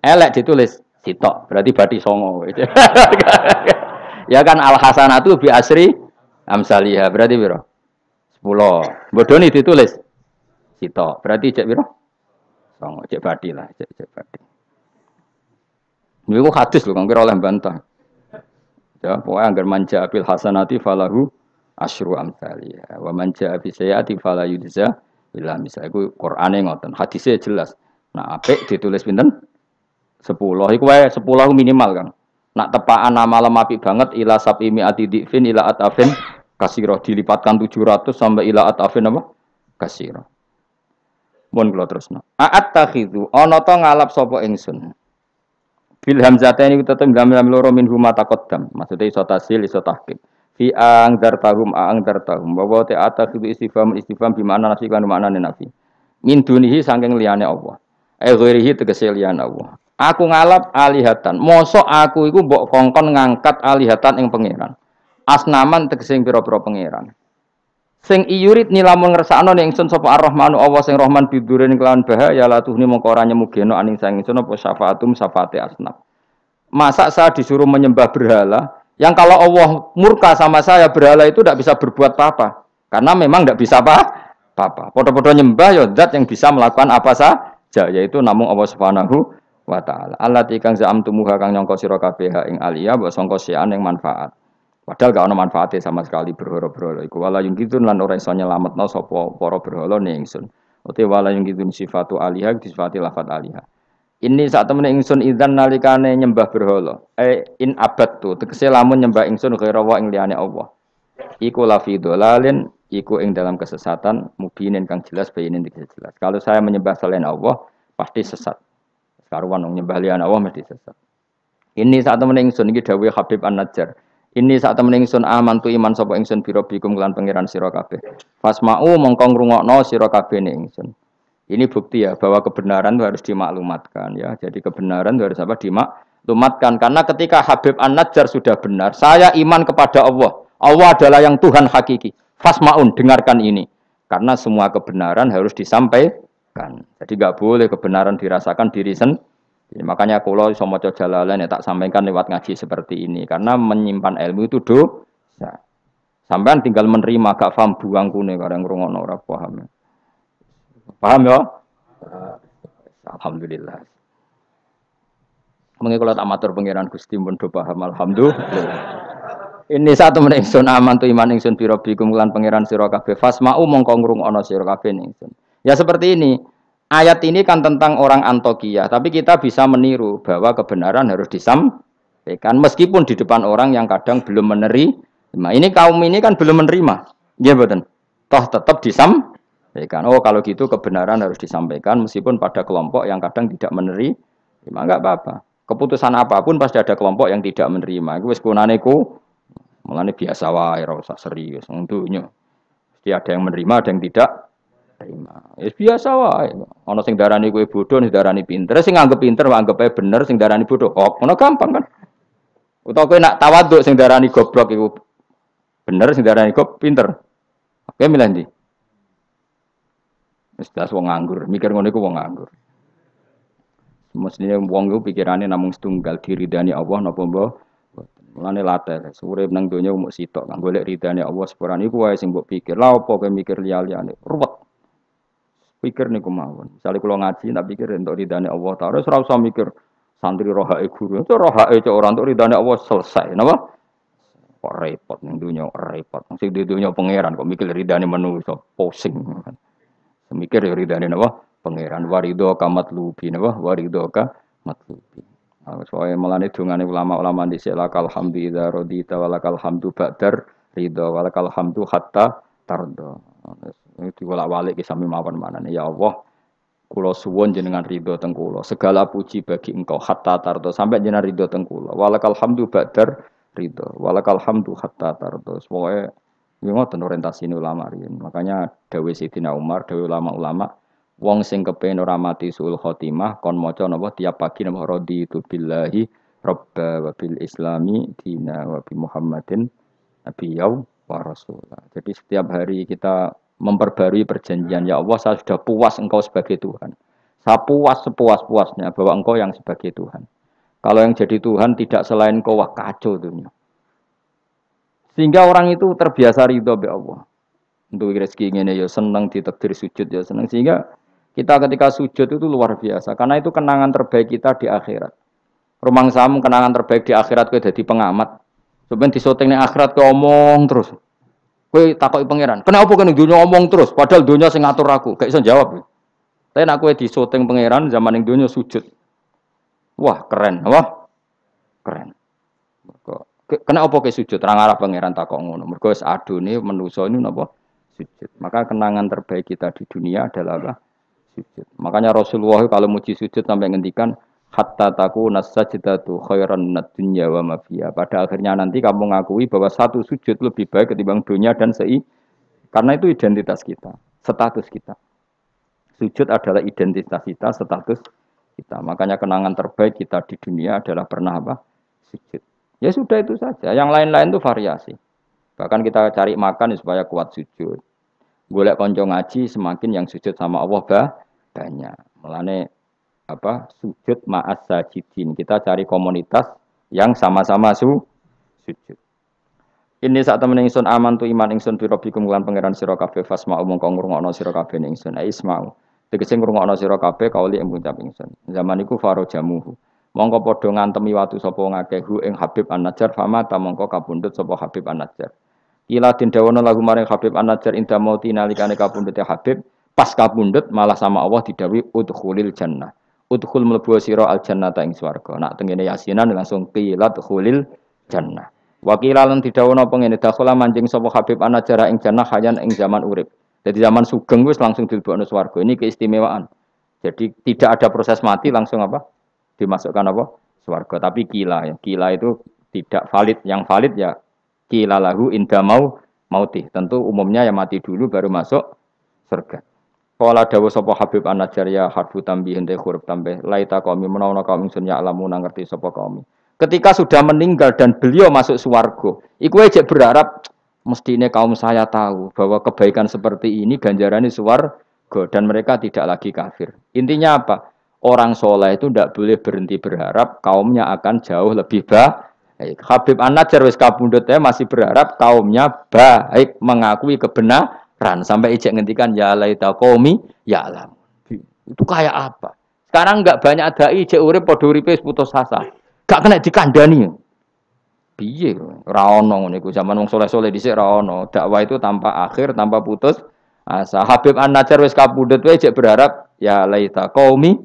Elek ditulis sitok, berarti bathi 9. Ya kan al hasanatu bi asri amsalihah berarti piro? 10. Bodoni ditulis sitok. Berarti cek piro? 9. Cek badi lah, cek badi. Niku hadis lho kang kira oleh bantah. Ya, pokoke anggar manja bil hasanati falahu asyru amsalihah. Wa manja bi sayyiati fala yujza illa misal. Iku Qur'ane ngoten. Hadise jelas. Nah, apik ditulis pinten? 10. Iku wae 10 minimal, Kang. Nak tepaan malam api banget ila sabimi atidifin ila atafin kasiro dilipatkan 700 sampai ila atafin apa kasiro. Mun kula terusno. A'at takhidu ana ta ngalap sapa ingsun. Bil hamzataini tetep gamel loro min huma taqaddam. Maksude iso tasil iso tahqiq. Fi ang dartahum wa ta atakhidu istifham bi makna nafi kan maknane nafi. Min dunihi saking liyane Allah. Ghairihi tegese liyane Allah. Aku ngalap alihatan. Mosok aku iku mbok kongkon ngangkat alihatan ing pangeran. Asnaman tegese pira-pira pangeran. Sing iyurit nilamun ngersakno ning ingsun sapa Ar-Rahmanu Allah sing Rahman bidurin kelawan bahaya la tuhni mongko ora nyemugeno aning sang ingsun apa syafaatum syafaate asnaf. Masa saya disuruh menyembah berhala yang kalau Allah murka sama saya berhala itu tidak bisa berbuat apa-apa. Karena memang tidak bisa apa-apa. Podo-podo nyembah ya zat yang bisa melakukan apa saja yaitu namung Allah Subhanahu wa ta'ala. Allati kang za'amtumuha kang nyangka sira kabeh ing aliyah mbok sangka sian ing manfaat. Padahal gak ono manfaate sama sekali berhala-berhala iku. Wala yungkitun lan ora iso nyelametno sapa para berhala ning ingsun. Uti wala yungkitun sifatu aliyah disifati lafat aliyah. Ini saat temen ingsun idzan nalikane nyembah berhala. In abadtu tegese lamun nyembah ingsun ghaira wa ing liyane Allah. Iku lafi dolalin iku ing dalam kesesatan mubinin kang jelas bayinin jelas. Kalau saya menyembah selain Allah pasti sesat. Karuan wong nyembah liyan Allah mesti sesat. Ini saat temen ingsun iki dawuh Habib An-Najjar. Ini saat temen ingsun amantu iman sapa ingsun biro bikum lan pangeran sira kabeh. Fasma'u mongko ngrungokno sira kabeh ning ingsun. Ini bukti ya bahwa kebenaran itu harus dimaklumatkan ya. Jadi kebenaran itu harus apa? Dimaklumatkan karena ketika Habib An-Najjar sudah benar, saya iman kepada Allah. Allah adalah yang Tuhan hakiki. Fasma'un dengarkan ini. Karena semua kebenaran harus disampaikan. Jadi nggak boleh kebenaran dirasakan diri sendiri. Makanya kalau iso maca Jalalain ya tak sampaikan lewat ngaji seperti ini karena menyimpan ilmu itu dosa. Sampean tinggal menerima gak paham buang kune karang ngrungokno ora paham. Paham ya? Alhamdulillah. Mengko kula tak matur pangeran Gusti mun do paham alhamdulillah. Ini satu meneh ingsun aman tu iman ingsun bi rabbikum lan pangeran sira kabeh fasma'u mongko ngrungokno sira kabeh ingsun. Ya seperti ini. Ayat ini kan tentang orang Antokia, tapi kita bisa meniru bahwa kebenaran harus disampaikan meskipun di depan orang yang kadang belum menerima. Ini kaum ini kan belum menerima. Ya betul. Toh tetap disampaikan. Ya kan? Oh kalau gitu kebenaran harus disampaikan meskipun pada kelompok yang kadang tidak menerima, enggak apa-apa. Keputusan apapun pasti ada kelompok yang tidak menerima. Iku wis kunane ku, mulane biasa wae ora usah serius. Wong dunya. Mesti ada yang menerima, ada yang tidak terima. Ya biasa wae. Ana sing darani kowe bodoh, sing darani pinter. Sing nganggep pinter nganggep ae bener, sing darani bodoh. Oh, ngono gampang kan. Utawa kowe nak tawaduk sing darani goblok iku bener, sing darani kok pinter. Oke milih ndi? Wis das wong nganggur, mikir ngono iku wong nganggur. Mestinya wong iku pikirane namung setunggal diridani Allah napa mbah. Mulane latar, urip nang donya mung sitok, kang golek ridane Allah sepurane iku wae sing mbok pikir. Lah apa kowe mikir liya-liyane? Ruwet. Pikir niku mawon. Misale kula ngaji tak pikir entuk ridane Allah Ta'ala, ora usah mikir santri rohake guru. Itu rohake cok ora entuk ridane Allah selesai, napa? Kok repot ning donya, repot. Sing di donya pangeran kok mikir ridane manusa, pusing. Mikir ya ridane napa? Pangeran warido kamat lubi napa? Warido ka matlubi. Soale melane dongane ulama-ulama dhisik lakal hamdu idza radita walakal hamdu ba'dar ridha walakal hamdu hatta tarda. Itu bolak-balik ki sami mawon manane ya Allah. Kula suwun jenengan ridho teng kula. Segala puji bagi Engkau hatta tarda sampai jenengan ridho teng kula. Walakal hamdu ba'dar ridha walakal hamdu hatta tarda. Pokoke ngoten orientasine ulama riyen. Makanya dawuh Sayyidina Umar, dawuh ulama-ulama wong sing kepengin ora mati suul khotimah kon maca napa tiap pagi napa raditu billahi robba wa bil islami dina wa bi Muhammadin nabiyya wa rasulah. Jadi setiap hari kita memperbarui perjanjian ya Allah saya sudah puas engkau sebagai Tuhan. Saya puas sepuas-puasnya bahwa engkau yang sebagai Tuhan. Kalau yang jadi Tuhan tidak selain engkau wah kacau dunia. Sehingga orang itu terbiasa ridho be Allah. Untuk rezeki ngene ya seneng ditakdir sujud ya seneng sehingga kita ketika sujud itu luar biasa karena itu kenangan terbaik kita di akhirat. Rumang samu kenangan terbaik di akhirat kowe dadi pengamat. Sampeyan disoting ning akhirat kowe omong terus. Kowe takoki pangeran, "Kenapa kowe ning donya omong terus padahal donya sing ngatur aku?" Gak iso jawab. Tapi nek kowe disoting pangeran zaman ning donya sujud. Wah, keren, apa? Keren. Kenapa kowe sujud? Terang arah pangeran takok ngono. Mergo wis adone manusa ini napa? Sujud. Maka kenangan terbaik kita di dunia adalah apa? Sujud. Makanya Rasulullah kalau muji sujud sampai ngendikan hatta takuna sajdatu khairan minad dunya wa ma fiha. Pada akhirnya nanti kamu mengakui bahwa satu sujud lebih baik ketimbang dunia dan karena itu identitas kita, status kita. Sujud adalah identitas kita, status kita. Makanya kenangan terbaik kita di dunia adalah pernah apa? Sujud. Ya sudah itu saja. Yang lain-lain itu variasi. Bahkan kita cari makan supaya kuat sujud. Golek konco ngaji semakin yang sujud sama Allah banyak. Mulane apa sujud ma'as sajidin. Kita cari komunitas yang sama-sama sujud. Ini saat temen ingsun aman tu iman ingsun bi rabbikum lan pangeran sira kabeh fasma'u mongko ngrungokno sira kabeh ning ingsun isma'u. Tegese ngrungokno sira kabeh kauli ing ngucap ingsun. Zaman iku faro jamuhu. Mongko padha ngantemi watu sapa ngakeh ing Habib An-Najjar fama ta mongko kapundhut sapa Habib An-Najjar. Ila den dawono lagu maring Habib An-Najjar inda mauti nalikane kapundhute Habib pas kapundhut malah sama Allah didhawuhi udkhulil jannah. Udkhul mlebu sira al jannata ing swarga. Nak tengene yasinan langsung qilat khulil jannah. Wakila lan didhawono apa ngene dakhala manjing sapa Habib An-Najjar ing jannah hayan ing zaman urip. Jadi zaman sugeng wis langsung dilebokno swarga. Ini keistimewaan. Jadi tidak ada proses mati langsung apa? Dimasukkan apa? Swarga. Tapi kila ya. Kila itu tidak valid. Yang valid ya kila lahu inda mauti. Tentu umumnya yang mati dulu baru masuk surga. Qala dawu sapa Habib An-Najjar ya harfu tambihin te huruf tambah laita qaumi menawa kaum ingsun ya alamu ngerti sapa kaum. Ketika sudah meninggal dan beliau masuk swarga, iku aja berharap mestine kaum saya tahu bahwa kebaikan seperti ini ganjarannya swarga dan mereka tidak lagi kafir. Intinya apa? Orang soleh itu tidak boleh berhenti berharap kaumnya akan jauh lebih baik. Habib An-Najjar wis kapundhut masih berharap kaumnya baik mengakui kebenaran sampai ijek ngendikan ya laita qaumi ya alam. Itu kayak apa? Sekarang enggak banyak dai ijek urip padha uripe putus asa. Gak kena dikandani. Piye ora ono ngene iku zaman wong saleh-saleh dhisik ora ono. Dakwah itu tanpa akhir, tanpa putus asa. Habib An-Najjar wis kapundhut wae ijek berharap ya laita qaumi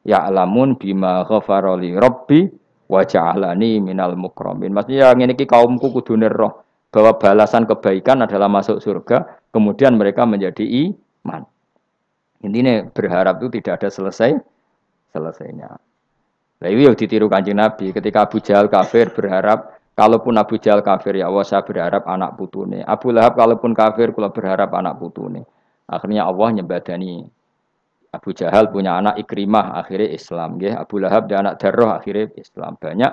ya alamun bima ghafara li rabbi wa ja'alani minal mukramin. Maksudnya ngene iki kaumku kudune roh bahwa balasan kebaikan adalah masuk surga, kemudian mereka menjadi iman. Intinya berharap itu tidak ada selesainya. Nah, itu yang ditiru Kanjeng Nabi ketika Abu Jahal kafir berharap kalaupun Abu Jahal kafir ya Allah saya berharap anak putune. Abu Lahab kalaupun kafir kula berharap anak putune. Akhirnya Allah nyembadani Abu Jahal punya anak Ikrimah akhirnya Islam nggih. Abu Lahab dan anak Darroh akhirnya Islam. Banyak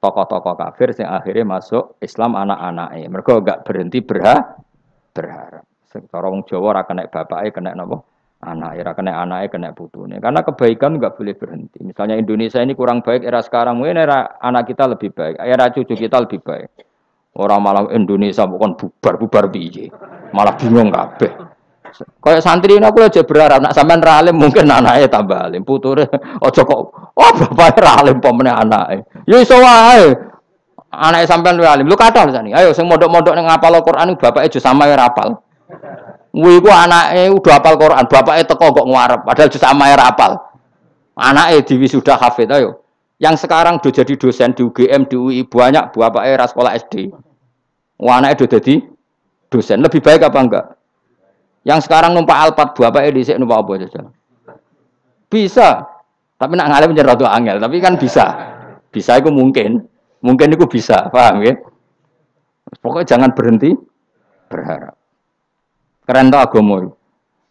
tokoh-tokoh kafir yang akhirnya masuk Islam anak-anaknya. Mereka enggak berhenti berharap. Secara wong Jawa ora kena bapake kena napa? Anak, era kena anaknya kena putune. Karena kebaikan enggak boleh berhenti. Misalnya Indonesia ini kurang baik era sekarang, mungkin era anak kita lebih baik, era cucu kita lebih baik. Orang malah Indonesia bukan bubar piye. Malah bingung kabeh. Kayak santri ini aku aja berharap nak sampean ra alim mungkin anaknya tambah alim, puture aja kok oh bapake ra alim pomene anake. Ya iso wae. Anake sampean luwih alim. Lu kathah sani. Ayo sing mondok-mondok ning ngapal Al-Qur'an bapake aja samae ra apal. Kuwi ku anake udah hafal Quran, bapake teko kok ngarep, padahal jus amae ra hafal. Anake diwisuda hafid ayo. Yang sekarang udah jadi dosen di UGM, di UI banyak bapake ra sekolah SD. Anake udah jadi dosen, lebih baik apa enggak? Yang sekarang numpak Alphard bapake dhisik numpak apa saja. Bisa. Tapi nak ngalim nyerot angel, tapi kan bisa. Bisa itu mungkin. Mungkin itu bisa, paham ya? Pokoknya jangan berhenti berharap. Keren tau agama itu.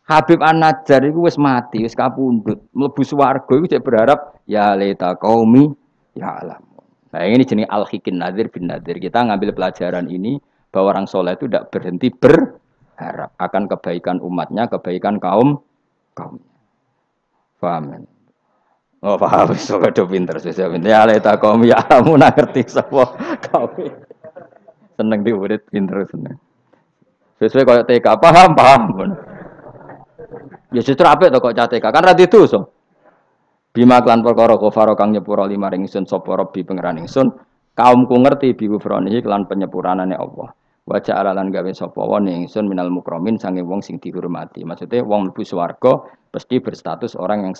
Habib An-Najjar itu wis mati, wis kapundhut. Mlebu swarga iku cek berharap ya laita qaumi ya alam. Nah, ini jenis al-hikin nadir bin nadir. Kita ngambil pelajaran ini bahwa orang soleh itu tidak berhenti berharap akan kebaikan umatnya, kebaikan kaum. Paham? Oh, paham. So do pinter, ya laita qaumi ya alam ngerti sapa kaum. Seneng diurit pinter seneng. Sesuai kaya TK, paham. Ya justru apik to kok TK, kan ra didosa. Bima klan perkara kafaro kang nyepuro lima ring ingsun sapa Rabbi pangeran ingsun, kaumku ngerti bi kufranihi klan penyepuranane Allah. Wa ja'ala lan gawe sapa wa ingsun minal mukramin sange wong sing dihormati. Maksudnya wong mlebu swarga mesti berstatus orang yang